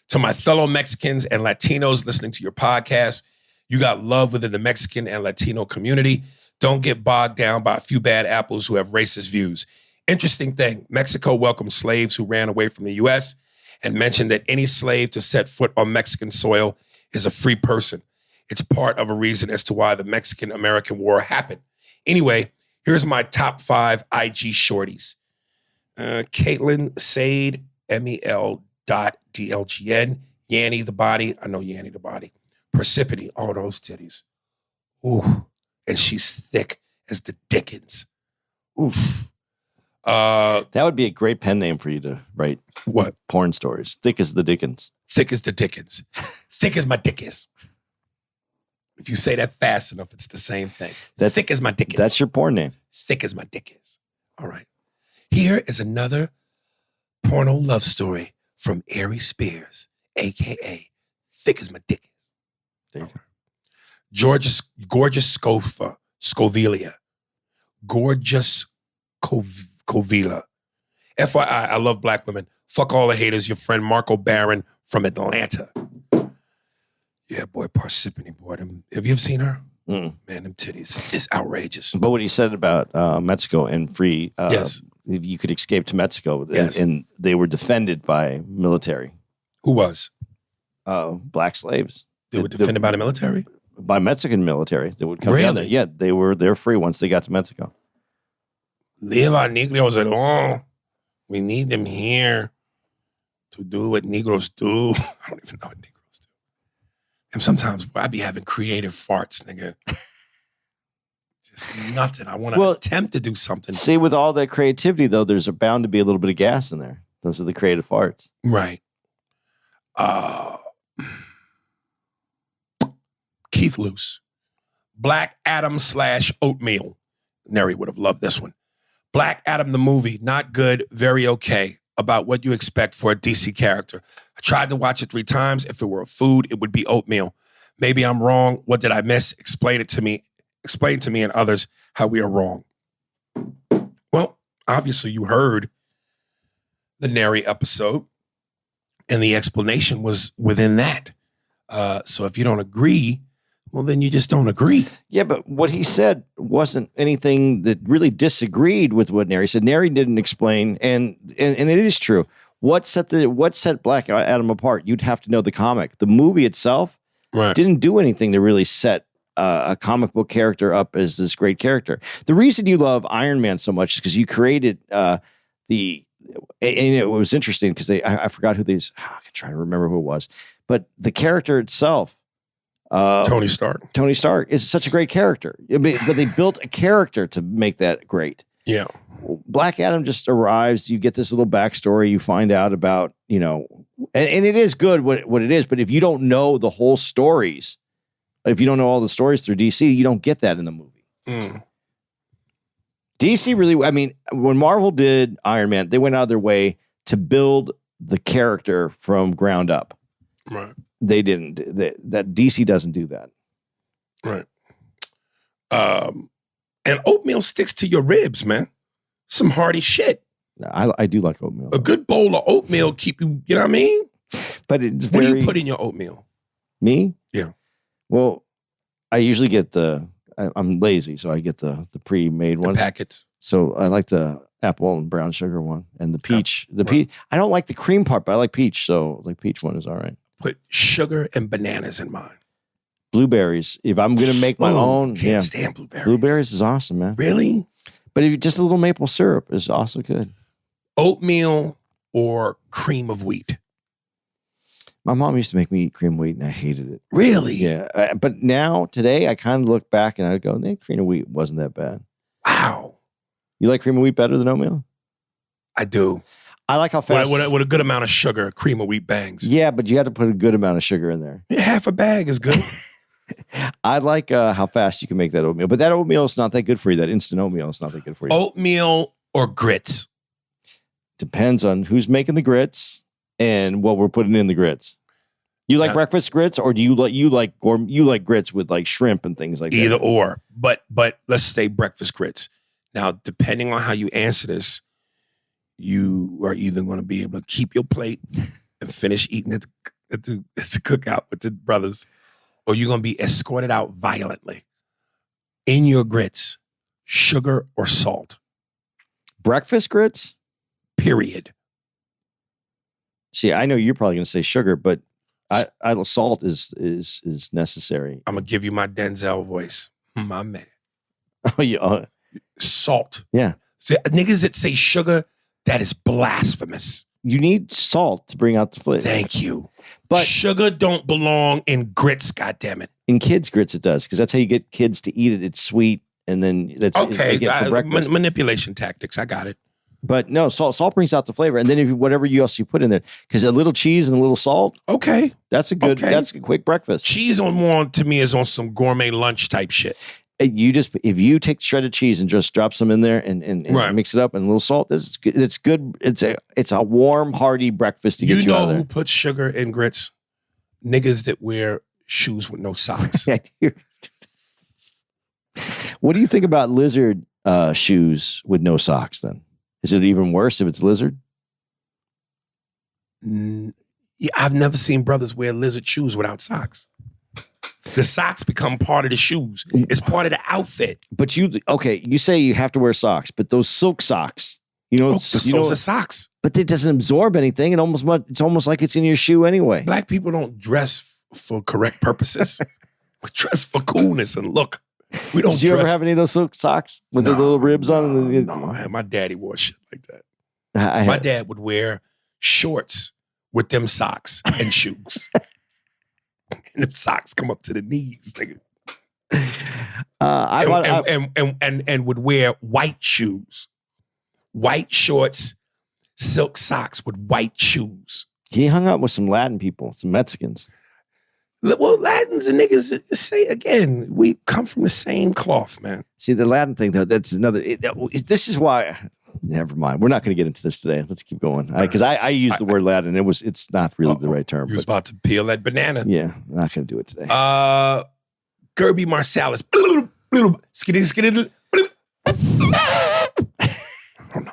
C: to my fellow Mexicans and Latinos listening to your podcast. You got love within the Mexican and Latino community. Don't get bogged down by a few bad apples who have racist views. Interesting thing, Mexico welcomed slaves who ran away from the U.S. and mentioned that any slave to set foot on Mexican soil is a free person. It's part of a reason as to why the Mexican-American War happened. Anyway, Here's my top 5 IG shorties. Caitlin Sade, MEL.DLGN. Yanny the Body. I know Yanny the Body. Persephone. All those titties. Ooh. And she's thick as the Dickens. Oof.
D: That would be a great pen name for you to write.
C: What?
D: Porn stories. Thick as the Dickens.
C: Thick as the Dickens. Thick as my Dickens. If you say that fast enough, it's the same thing. Thick as my Dickens.
D: That's your porn name.
C: Thick as my Dickens. All right. Here is another porno love story from Aries Spears, a.k.a. Thick as my Dickens.
D: There you go.
C: Gorgeous Scovilia. Gorgeous Covila. FYI, I love black women. Fuck all the haters. Your friend Marco Barron from Atlanta. Yeah, boy, Parsippany, boy. Have you ever seen her? Man, them titties is outrageous.
D: But what he said about Mexico and free,
C: yes,
D: you could escape to Mexico,
C: yes.
D: and they were defended by military.
C: Who was?
D: Black slaves.
C: They were defended by the military?
D: By Mexican military. They would come down there. Yeah, they're free once they got to Mexico.
C: Leave our Negroes alone. We need them here to do what Negroes do. I don't even know what Negroes do. And sometimes I be having creative farts, nigga. Just nothing. I want to attempt to do something.
D: See, with all that creativity, though, there's bound to be a little bit of gas in there. Those are the creative farts.
C: Right. Keith Luce. Black Adam / Oatmeal. Neri would have loved this one. Black Adam, the movie, not good, very okay. About what you expect for a DC character. I tried to watch it 3 times. If it were a food, it would be oatmeal. Maybe I'm wrong. What did I miss? Explain to me and others how we are wrong. Well, obviously you heard the Neri episode, and the explanation was within that. So if you don't agree, well, then you just don't agree.
D: Yeah, but what he said wasn't anything that really disagreed with what Neri said. Neri didn't explain, and it is true. What set Black Adam apart? You'd have to know the comic. The movie itself didn't do anything to really set a comic book character up as this great character. The reason you love Iron Man so much is because you created and it was interesting because I forgot who these. I can try to remember who it was, but the character itself.
C: Tony Stark
D: is such a great character, but they built a character to make that great.
C: Yeah.
D: Black Adam just arrives. You get this little backstory. You find out about, and it is good what it is. But if you don't know the whole stories, if you don't know all the stories through DC, you don't get that in the movie. DC really, when Marvel did Iron Man, they went out of their way to build the character from ground up.
C: Right.
D: They didn't. That DC doesn't do that.
C: Right. And oatmeal sticks to your ribs, man. Some hearty shit.
D: I do like oatmeal.
C: A good bowl of oatmeal keep you, you know what I mean?
D: But it's
C: what do you put in your oatmeal?
D: Me?
C: Yeah.
D: Well, I usually get I'm lazy, so I get the pre-made ones.
C: Packets.
D: So I like the apple and brown sugar one and the peach. Peach. I don't like the cream part, but I like peach. So like peach one is all right.
C: Put sugar and bananas in mine.
D: Blueberries. If I'm gonna make my own,
C: can't stand blueberries.
D: Blueberries is awesome, man.
C: Really?
D: But if just a little maple syrup is also good.
C: Oatmeal or cream of wheat?
D: My mom used to make me eat cream of wheat, and I hated it.
C: Really?
D: Yeah. But today, I kind of look back and I go, cream of wheat wasn't that bad.
C: Wow.
D: You like cream of wheat better than oatmeal?
C: I do.
D: I like how fast.
C: With a good amount of sugar, cream of wheat bangs.
D: Yeah, but you have to put a good amount of sugar in there.
C: Yeah, half a bag is good.
D: I like how fast you can make that oatmeal. But that oatmeal is not that good for you. That instant oatmeal is not that good for you.
C: Oatmeal or grits?
D: Depends on who's making the grits and what we're putting in the grits. You like breakfast grits, or do you like grits with like shrimp and things like that?
C: Either or. But let's say breakfast grits. Now, depending on how you answer this, you are either going to be able to keep your plate and finish eating at the cookout with the brothers, or you're going to be escorted out violently. In your grits, sugar or salt?
D: Breakfast grits?
C: Period.
D: See, I know you're probably going to say sugar, but salt is necessary.
C: I'm going to give you my Denzel voice. My man.
D: Oh, yeah.
C: Salt.
D: Yeah.
C: See, niggas that say sugar, that is blasphemous.
D: You need salt to bring out the flavor.
C: Thank you.
D: But
C: sugar don't belong in grits, goddammit.
D: in kids' grits, it does, because that's how you get kids to eat it. It's sweet, and then that's
C: okay.
D: they get for breakfast.
C: Manipulation tactics. I got it.
D: But no, salt brings out the flavor, and then if whatever else you put in there, because a little cheese and a little salt,
C: okay,
D: that's a quick breakfast.
C: Cheese on more to me is on some gourmet lunch type shit.
D: If you take shredded cheese and just drop some in there and
C: right.
D: mix it up and a little salt, it's good. It's good. It's a warm, hearty breakfast to get you out of there.
C: You know who puts sugar in grits? Niggas that wear shoes with no socks.
D: What do you think about lizard shoes with no socks then? Is it even worse if it's lizard?
C: Yeah, I've never seen brothers wear lizard shoes without socks. The socks become part of the shoes. It's part of the outfit.
D: But you say you have to wear socks, but those silk socks,
C: the soles of socks.
D: But it doesn't absorb anything. It's almost like it's in your shoe anyway.
C: Black people don't dress for correct purposes. We dress for coolness and look. We don't.
D: Did you ever have any of those silk socks with the little ribs on them?
C: No, my daddy wore shit like that. My dad would wear shorts with them socks and shoes. And them socks come up to the knees, nigga. And would wear white shoes, white shorts, silk socks with white shoes.
D: He hung out with some Latin people, some Mexicans.
C: Well, Latins and niggas say again, we come from the same cloth, man.
D: See, the Latin thing, though, that's another. This is why. Never mind. We're not going to get into this today. Let's keep going. Because I use the word Latin. It's not really the right term.
C: You was about to peel that banana.
D: Yeah, I'm not going to do it today.
C: Gerby Marsalis. I don't know.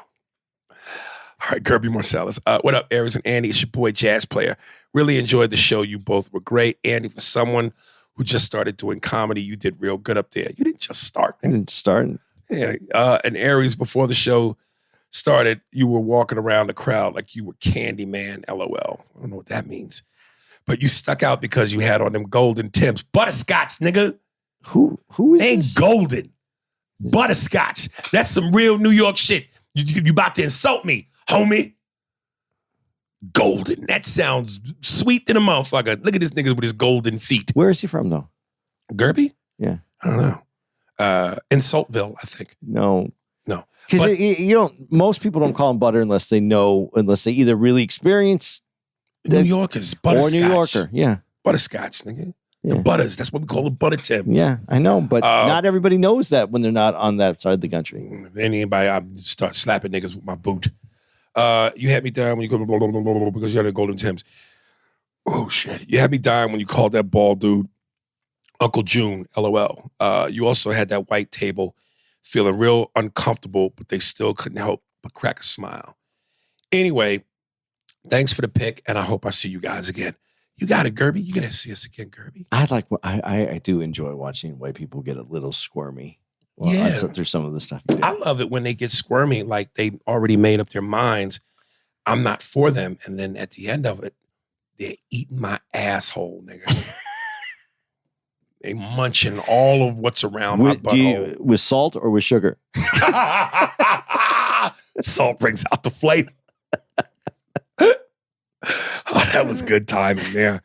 C: All right, Gerby Marsalis. What up, Aries and Andy? It's your boy, Jazz Player. Really enjoyed the show. You both were great. Andy, for someone who just started doing comedy, you did real good up there. You didn't just start.
D: I didn't start.
C: Yeah. And Aries, before the show started, you were walking around the crowd like you were Candyman, LOL. I don't know what that means. But you stuck out because you had on them golden Timbs. Butterscotch, nigga.
D: Who is
C: They ain't
D: this?
C: golden. Butterscotch. That's some real New York shit. You about to insult me, homie. Golden. That sounds sweet than a motherfucker. Look at this nigga with his golden feet.
D: Where is he from, though?
C: Gerby?
D: Yeah.
C: I don't know. Insultville, I think.
D: No.
C: But-
D: Because most people don't call him butter unless they either really experience
C: New Yorkers, butterscotch.
D: or New Yorker. Yeah.
C: Butterscotch, nigga.
D: Yeah.
C: The butters. That's what we call the butter Timbs.
D: Yeah, I know, but not everybody knows that when they're not on that side of the country.
C: Anybody, I start slapping niggas with my boot. You had me down when you go blah, blah, blah, blah, blah, because you had the golden Timbs. Oh shit! You had me dying when you called that bald dude Uncle June. LOL. You also had that white table feeling real uncomfortable, but they still couldn't help but crack a smile. Anyway, thanks for the pick, and I hope I see you guys again. You got it, Gerby. You gotta see us again, Gerby.
D: I do enjoy watching white people get a little squirmy. Through some of the stuff.
C: I love it when they get squirmy, like they already made up their minds. I'm not for them, and then at the end of it, they're eating my asshole, nigga. They munching all of what's around my butthole.
D: With salt or with sugar?
C: Salt brings out the flavor. Oh, that was good timing there.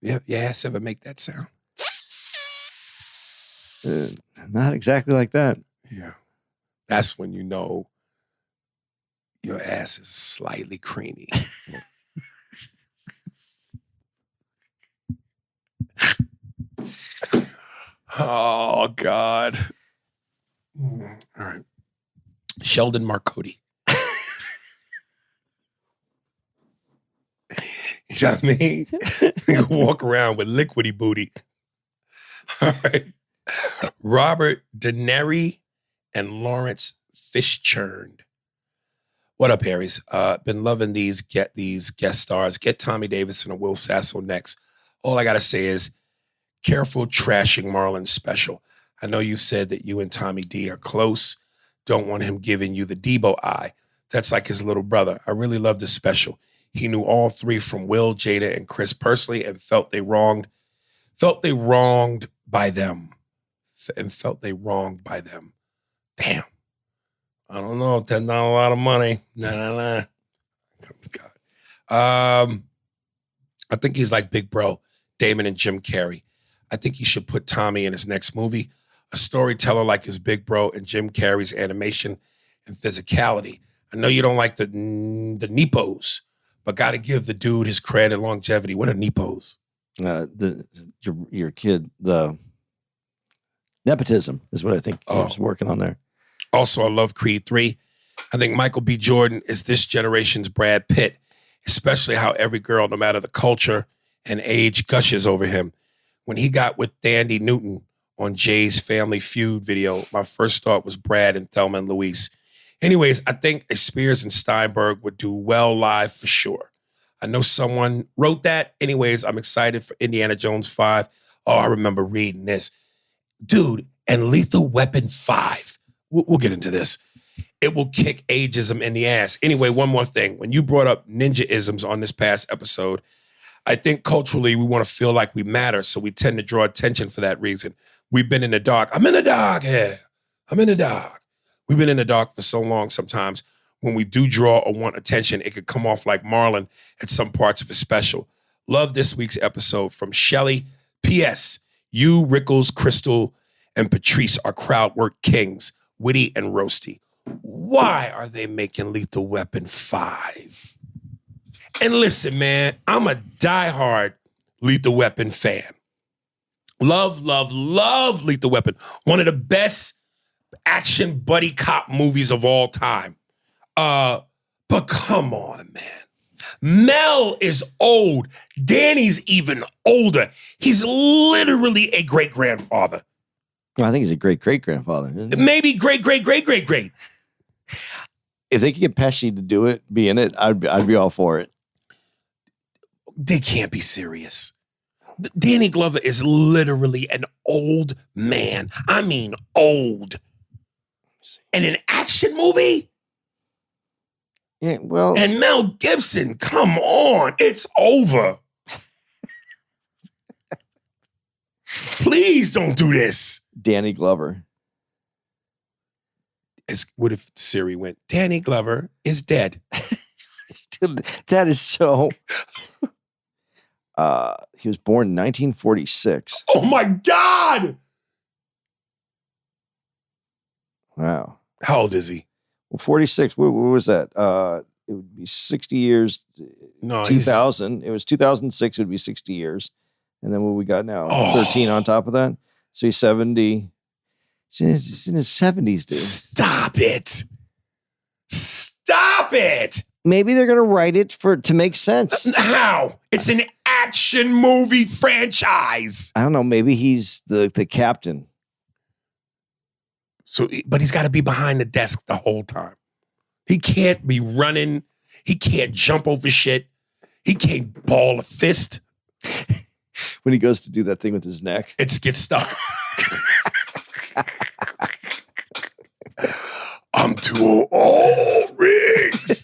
C: Yeah, your ass ever make that sound?
D: Not exactly like that.
C: Yeah. That's when you know your ass is slightly creamy. Oh, God. All right. Sheldon Marcotti. You know what I mean? You walk around with liquidy booty. All right. Robert Deneri and Lawrence Fishchurned. What up, Aries? Been loving these guest stars. Get Tommy Davidson and Will Sasso next. All I gotta say is, careful trashing Marlon's special. I know you said that you and Tommy D are close. Don't want him giving you the Debo eye. That's like his little brother. I really love this special. He knew all three from Will, Jada, and Chris personally and felt they wronged by them. Damn. I don't know. $10 a lot of money. Nah. God. I think he's like Big Bro, Damon and Jim Carrey. I think he should put Tommy in his next movie. A storyteller like his Big Bro and Jim Carrey's animation and physicality. I know you don't like the Nepos, but got to give the dude his credit and longevity. What are Nepos?
D: Your kid, the nepotism is what I think he was working on there.
C: Also, I love Creed 3. I think Michael B. Jordan is this generation's Brad Pitt, especially how every girl, no matter the culture and age, gushes over him. When he got with Dandy Newton on Jay's Family Feud video, my first thought was Brad and Thelma and Louise. Anyways, I think a Spears and Steinberg would do well live for sure. I know someone wrote that. Anyways, I'm excited for Indiana Jones 5. Oh, I remember reading this. Dude, and Lethal Weapon 5. We'll get into this. It will kick ageism in the ass. Anyway, one more thing. When you brought up ninja-isms on this past episode, I think culturally we want to feel like we matter, so we tend to draw attention for that reason. We've been in the dark. I'm in the dark here. I'm in the dark. We've been in the dark for so long sometimes. When we do draw or want attention, it could come off like Marlon at some parts of a special. Love this week's episode from Shelly. P.S. You, Rickles, Crystal, and Patrice are crowd work kings, witty and roasty. Why are they making Lethal Weapon 5? And listen, man, I'm a diehard Lethal Weapon fan. Love Lethal Weapon. One of the best action buddy cop movies of all time. But come on, man. Mel is old. Danny's even older. He's literally a great-grandfather.
D: Well, I think he's a great-great-grandfather.
C: Maybe great-great-great-great-great.
D: If they could get Pesci to do it, be in it, I'd be all for it.
C: They can't be serious. Danny Glover is literally an old man. I mean, old. In an action movie?
D: Yeah, well.
C: And Mel Gibson, come on. It's over. Please don't do this.
D: Danny Glover.
C: What if Siri went, Danny Glover is dead?
D: Dude, that is so. He was born in 1946.
C: Oh my God.
D: Wow.
C: How old is he?
D: Well, 46. What was that? It would be 60 years.
C: No,
D: 2000. It was 2006. It would be 60 years. And then what we got now? 13 on top of that. So he's 70. He's in his 70s, dude.
C: Stop it. Stop it.
D: Maybe they're going to write it to make sense.
C: How? It's an action movie franchise.
D: I don't know. Maybe he's the captain.
C: So, but he's got to be behind the desk the whole time. He can't be running. He can't jump over shit. He can't ball a fist.
D: When he goes to do that thing with his neck.
C: It gets stuck. I'm too old, Riggs.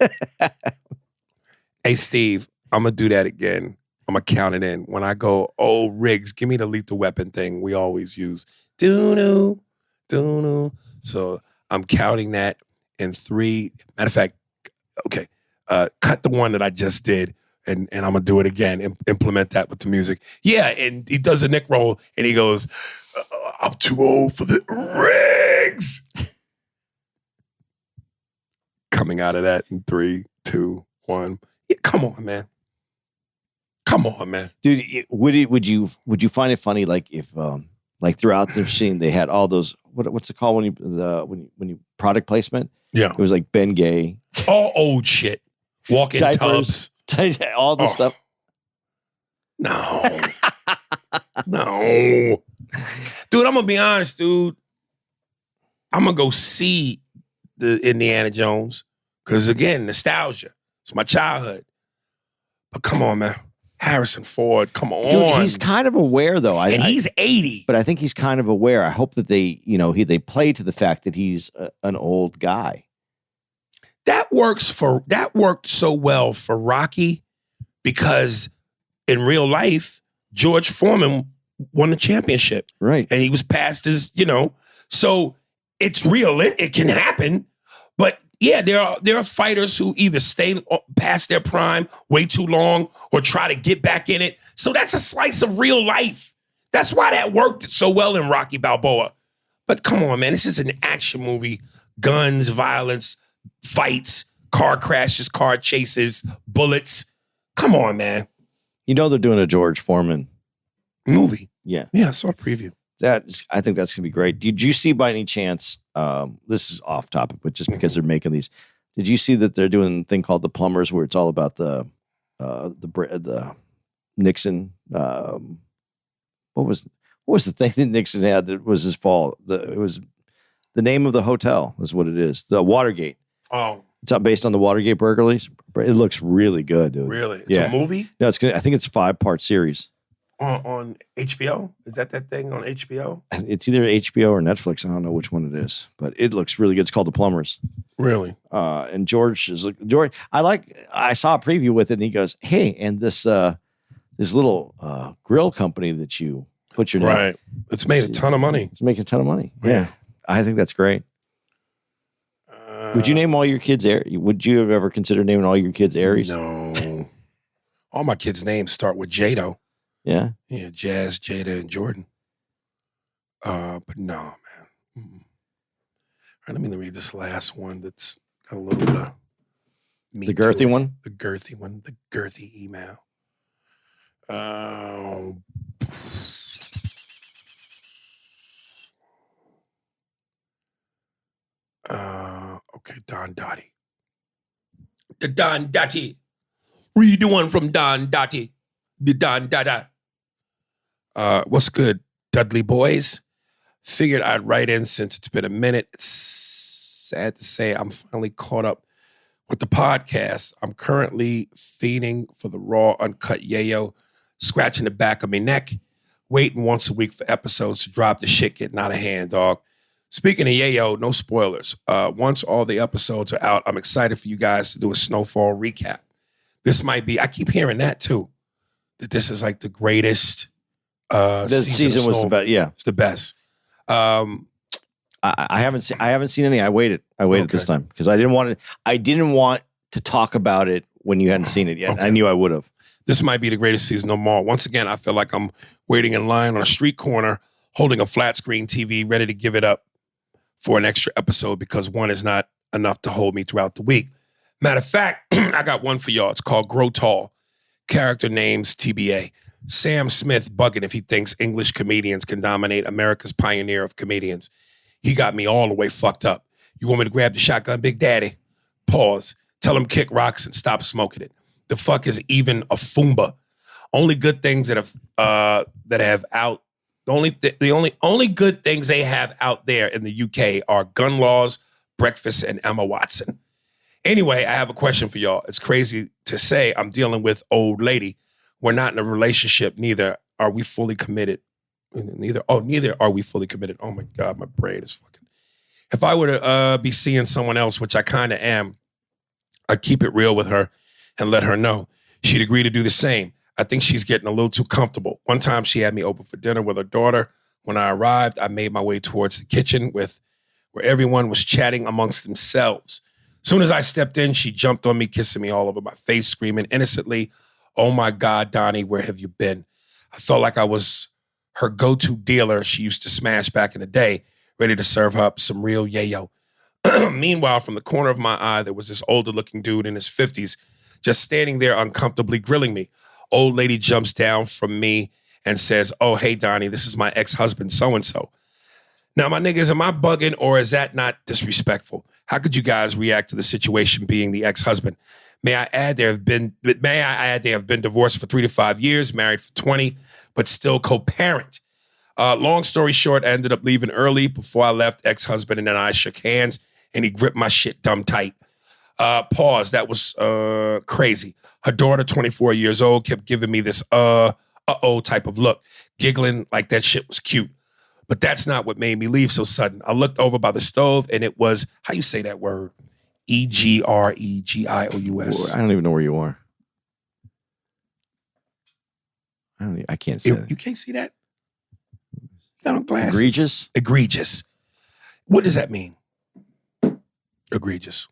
C: Hey, Steve, I'm going to do that again. I'm going to count it in. When I go, oh, Riggs, give me the Lethal Weapon thing we always use. Do-no, do-no. So I'm counting that in 3. Matter of fact, okay, cut the one that I just did, and I'm going to do it again, implement that with the music. Yeah, and he does a neck roll, and he goes, I'm too old for the Riggs. Coming out of that in 3, 2, 1. Yeah, come on, man. Come on, man.
D: Dude, would you find it funny like if like throughout the scene they had all those what's it called when you product placement?
C: Yeah.
D: It was like Ben Gay.
C: All old shit. Walk-in tubs.
D: All the stuff.
C: No. No. Dude, I'm going to be honest, dude. I'm going to go see the Indiana Jones because, again, nostalgia. It's my childhood. But come on, man. Harrison Ford, come on.
D: Dude, he's kind of aware, though.
C: He's 80.
D: But I think he's kind of aware. I hope that they play to the fact that he's an old guy.
C: that worked so well for Rocky because in real life, George Foreman won the championship.
D: Right.
C: And he was past his, so it's real. It can happen. But yeah, there are fighters who either stay past their prime way too long or try to get back in it. So that's a slice of real life. That's why that worked so well in Rocky Balboa. But come on, man, this is an action movie. Guns, violence, fights, car crashes, car chases, bullets. Come on, man.
D: They're doing a George Foreman
C: movie.
D: Yeah.
C: Yeah, I saw a preview.
D: I think that's going to be great. Did you see by any chance, this is off topic, but just because they're making these, did you see that they're doing a thing called The Plumbers where it's all about the Nixon, what was the thing that Nixon had that was his fault? It was the name of the hotel is what it is. The Watergate.
C: Oh.
D: It's not based on the Watergate burglaries. It looks really good, dude.
C: Really? It's a movie?
D: No, it's good. I think it's a 5-part series.
C: On HBO? Is that thing on HBO?
D: It's either HBO or Netflix. I don't know which one it is, but it looks really good. It's called The Plumbers.
C: Really?
D: And George. I saw a preview with it, and he goes, "Hey, and this little grill company that you put your name,
C: right? It's made a ton of money.
D: It's making a ton of money. Yeah, I think that's great. Would you name all your kids Aries? Would you have ever considered naming all your kids Aries?
C: No. All my kids' names start with J, though.
D: Yeah?
C: Yeah, Jazz, Jada, and Jordan. But no, man. Mm-mm. All right, let me read this last one that's got a little bit of meat.
D: The girthy one?
C: The girthy one. The girthy email. Okay, Don Dottie. The Don Dottie. Read the one from Don Dottie. The Don Dada. What's good, Dudley boys? Figured I'd write in since it's been a minute. It's sad to say I'm finally caught up with the podcast. I'm currently feeding for the raw, uncut yayo, scratching the back of my neck, waiting once a week for episodes to drop. The shit getting out of hand, dog. Speaking of yayo, no spoilers. Once all the episodes are out, I'm excited for you guys to do a Snowfall recap. This might be, I keep hearing that too, that this is like the greatest
D: this season was the best. Yeah,
C: it's the best.
D: I haven't seen any. I waited this time because I didn't want to talk about it when you hadn't seen it yet. Okay. I knew I would have.
C: This might be the greatest season of them all. Once again, I feel like I'm waiting in line on a street corner, holding a flat screen TV, ready to give it up for an extra episode because one is not enough to hold me throughout the week. Matter of fact, I got one for y'all. It's called Grow Tall. Character names TBA. Sam Smith bugging if he thinks English comedians can dominate America's pioneer of comedians. He got me all the way fucked up. You want me to grab the shotgun, Big Daddy? Pause. Tell him kick rocks and stop smoking it. The fuck is even a Foomba? Only good things that have out. The only good things they have out there in the UK are gun laws, breakfast, and Emma Watson. Anyway, I have a question for y'all. It's crazy to say I'm dealing with old lady. We're not in a relationship. Neither are we fully committed. Neither are we fully committed. Oh my God, my brain is fucking. If I were to be seeing someone else, which I kind of am, I'd keep it real with her and let her know. She'd agree to do the same. I think she's getting a little too comfortable. One time she had me over for dinner with her daughter. When I arrived, I made my way towards the kitchen where everyone was chatting amongst themselves. As soon as I stepped in, she jumped on me, kissing me all over my face, screaming innocently, "Oh my God, Donnie, where have you been?" I felt like I was her go-to dealer she used to smash back in the day, ready to serve her up some real yayo. Meanwhile, from the corner of my eye, there was this older-looking dude in his 50s just standing there uncomfortably grilling me. Old lady jumps down from me and says, "Oh, hey, Donnie, this is my ex-husband, so-and-so." Now, my niggas, am I bugging or is that not disrespectful? How could you guys react to the situation being the ex-husband? May I add they have been divorced for 3 to 5 years, married for 20, but still co-parent. Long story short, I ended up leaving early. Before I left, ex-husband and then I shook hands and he gripped my shit dumb tight. Pause. That was crazy. Her daughter, 24 years old, kept giving me this uh-oh type of look, giggling like that shit was cute. But that's not what made me leave so sudden. I looked over by the stove and it was, how you say that word? egregious.
D: I don't even know where you are. I can't see that.
C: You can't see that? You got no glasses.
D: Egregious?
C: Egregious. What does that mean? Egregious.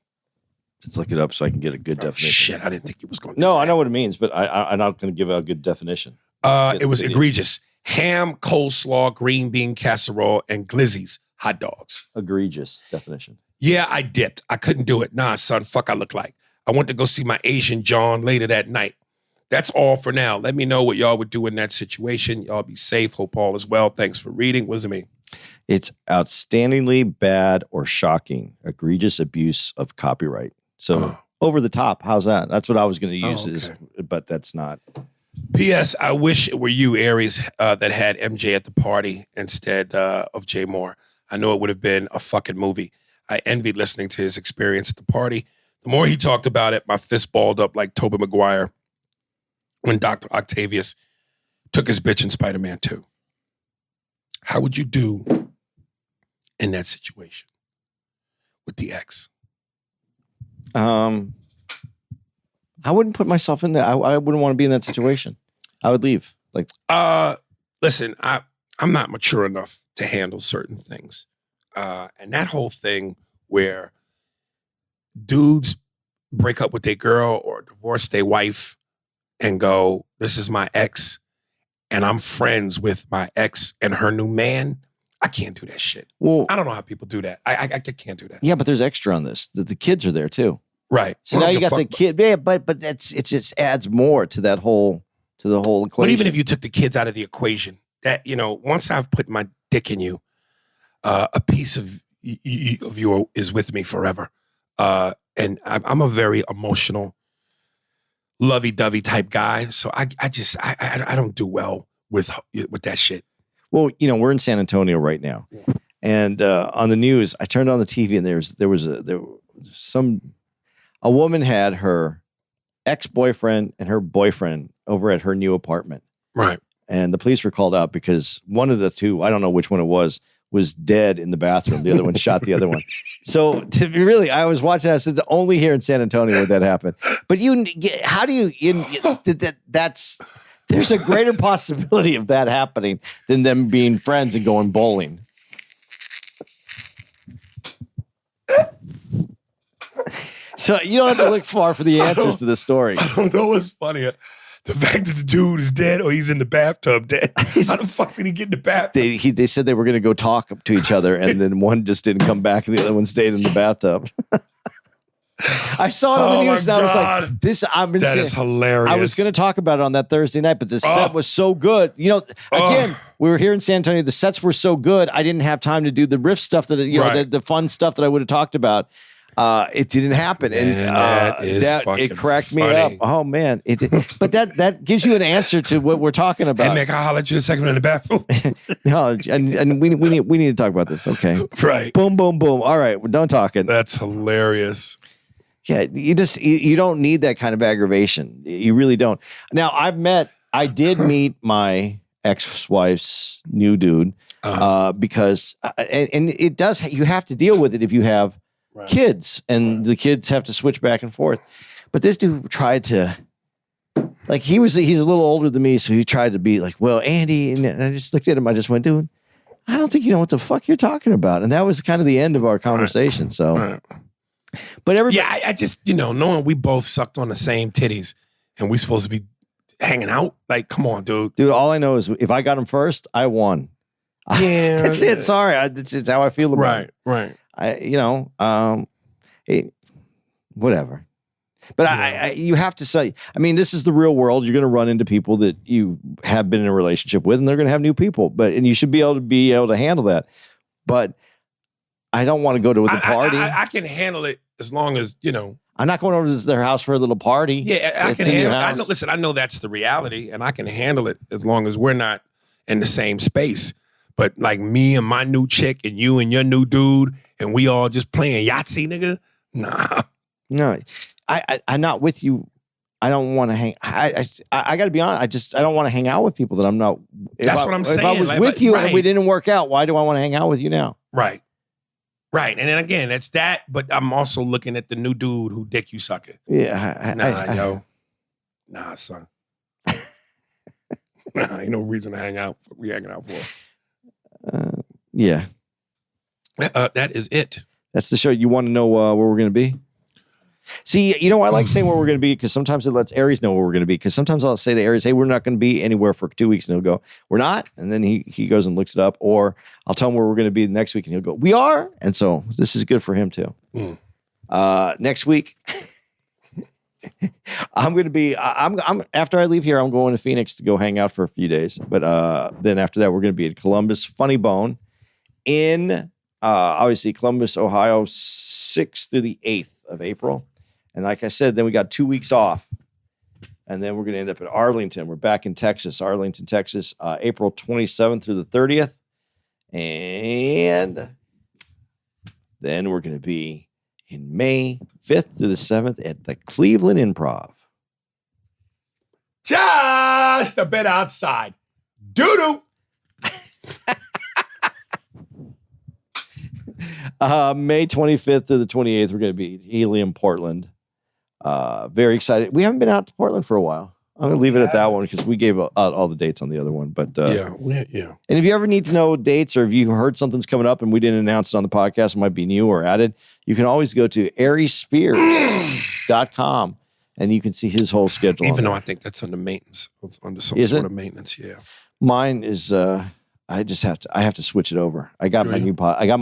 D: Let's look it up so I can get a good definition.
C: Shit, I didn't think it was going to
D: No, I know what it means, but I'm not going to give a good definition.
C: It was egregious. Ham, coleslaw, green bean casserole, and glizzies, hot dogs.
D: Egregious definition.
C: Yeah, I dipped. I couldn't do it. Nah, son, fuck I look like. I went to go see my Asian John later that night. That's all for now. Let me know what y'all would do in that situation. Y'all be safe. Hope all is well. Thanks for reading. What does it mean?
D: It's outstandingly bad or shocking, egregious abuse of copyright. So over the top. How's that? That's what I was going to use, but that's not.
C: P.S. I wish it were you, Aries, that had MJ at the party instead of Jay Moore. I know it would have been a fucking movie. I envied listening to his experience at the party. The more he talked about it, my fist balled up like Tobey Maguire when Dr. Octavius took his bitch in Spider-Man 2. How would you do in that situation with the ex?
D: I wouldn't put myself in there. I wouldn't want to be in that situation. I would leave. Like,
C: listen, I'm not mature enough to handle certain things. And that whole thing where dudes break up with their girl or divorce their wife and go, this is my ex, and I'm friends with my ex and her new man. I can't do that shit. Well, I don't know how people do that. I can't do that.
D: Yeah, but there's extra on this. The kids are there too.
C: Right.
D: So now you got the kid, but it just adds more to the whole equation.
C: But even if you took the kids out of the equation, that, once I've put my dick in you, a piece of you is with me forever. And I'm a very emotional, lovey-dovey type guy. So I don't do well with that shit.
D: Well, we're in San Antonio right now. Yeah. And on the news, I turned on the TV and there was a woman had her ex-boyfriend and her boyfriend over at her new apartment.
C: Right.
D: And the police were called out because one of the two, I don't know which one it was dead in the bathroom. The other one shot the other one. So to be really, I was watching that. I said, only here in San Antonio would that happen. But there's a greater possibility of that happening than them being friends and going bowling. So you don't have to look far for the answers to this story.
C: I don't know what's funnier. The fact that the dude is dead or he's in the bathtub dead. How the fuck did he get in the bathtub?
D: They said they were going to go talk to each other, and then one just didn't come back, and the other one stayed in the bathtub. I saw it on the news, and I was like,
C: that is hilarious.
D: I was going to talk about it on that Thursday night, but the set was so good. Again, we were here in San Antonio. The sets were so good, I didn't have time to do the riff stuff that, the fun stuff that I would have talked about. It didn't happen, and it cracked me up. Oh man! But that gives you an answer to what we're talking about.
C: And make I holler at you a second in the bathroom.
D: No, and we need to talk about this. Okay,
C: right?
D: Boom, boom, boom. All right, we're done talking.
C: That's hilarious.
D: Yeah, you don't need that kind of aggravation. You really don't. Now I did meet my ex-wife's new dude because and it does. You have to deal with it if you have. Right. Kids, and the kids have to switch back and forth. But this dude tried to, he's a little older than me, so he tried to be like, well, Andy, and I just looked at him. I just went, dude, I don't think you know what the fuck you're talking about. And that was kind of the end of our conversation. So, but everybody,
C: I just, knowing we both sucked on the same titties, and we supposed to be hanging out. Like, come on, dude.
D: Dude, all I know is if I got him first, I won.
C: Yeah,
D: that's it. Sorry, it's how I feel about it.
C: Right.
D: Whatever. But you have to say, this is the real world. You're going to run into people that you have been in a relationship with, and they're going to have new people. And you should be able to handle that. But I don't want to go to the party.
C: I can handle it as long as,
D: I'm not going over to their house for a little party.
C: Yeah, I can handle it. I know that's the reality, and I can handle it as long as we're not in the same space. But like me and my new chick and you and your new dude, and we all just playing Yahtzee, nigga? Nah.
D: No, I'm not with you. I don't want to hang. I got to be honest. I don't want to hang out with people that I'm not.
C: That's what I'm saying.
D: If I was with you and we didn't work out, why do I want to hang out with you now?
C: Right. Right. And then again, it's that, but I'm also looking at the new dude who dick you sucking.
D: Yeah.
C: Yo. Nah, son. Nah, ain't no reason to hang out. What we hanging out for?
D: Yeah.
C: That is it.
D: That's the show. You want to know where we're going to be? See, I like saying where we're going to be because sometimes it lets Aries know where we're going to be. Because sometimes I'll say to Aries, hey, we're not going to be anywhere for 2 weeks. And he'll go, we're not. And then he goes and looks it up. Or I'll tell him where we're going to be next week. And he'll go, we are. And so this is good for him too. Next week, I'm going to be, I'm after I leave here, I'm going to Phoenix to go hang out for a few days. But then after that, we're going to be at Columbus Funny Bone in obviously Columbus, Ohio, 6th through the 8th of April. And like I said, then we got 2 weeks off. And then we're going to end up at Arlington. We're back in Texas, Arlington, Texas, April 27th through the 30th. And then we're going to be in May 5th through the 7th at the Cleveland Improv.
C: Just a bit outside. Doo-doo.
D: May 25th through the 28th, we're going to be at Helium, Portland. Very excited. We haven't been out to Portland for a while. I'm going to leave it at that one because we gave out all the dates on the other one. But
C: yeah.
D: And if you ever need to know dates or if you heard something's coming up and we didn't announce it on the podcast, it might be new or added, you can always go to ariespears.com and you can see his whole schedule.
C: Even though I think that's under maintenance, under some sort of maintenance. Yeah.
D: Mine is, I have to switch it over. I got my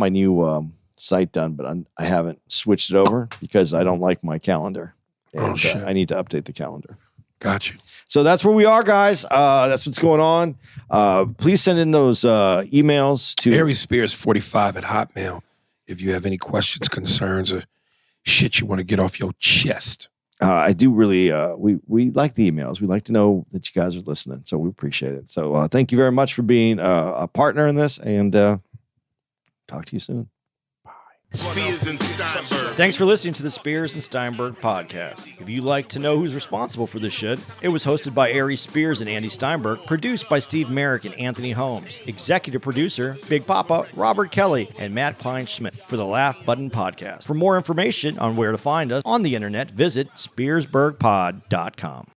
D: new site done, but I haven't switched it over because I don't like my calendar. And,
C: shit.
D: I need to update the calendar.
C: Got you.
D: So that's where we are, guys. That's what's going on. Please send in those emails to
C: Aries Spears 45 at Hotmail if you have any questions, concerns, or shit you want to get off your chest.
D: I do really, we like the emails. We like to know that you guys are listening. So we appreciate it. So thank you very much for being a partner in this and talk to you soon.
A: Spears and Steinberg.
D: Thanks for listening to the Spears and Steinberg podcast. If you'd like to know who's responsible for this shit, it was hosted by Aries Spears and Andy Steinberg, produced by Steve Merrick and Anthony Holmes, executive producer, Big Papa, Robert Kelly, and Matt Klein-Schmidt for the Laugh Button podcast. For more information on where to find us on the internet, visit spearsburgpod.com.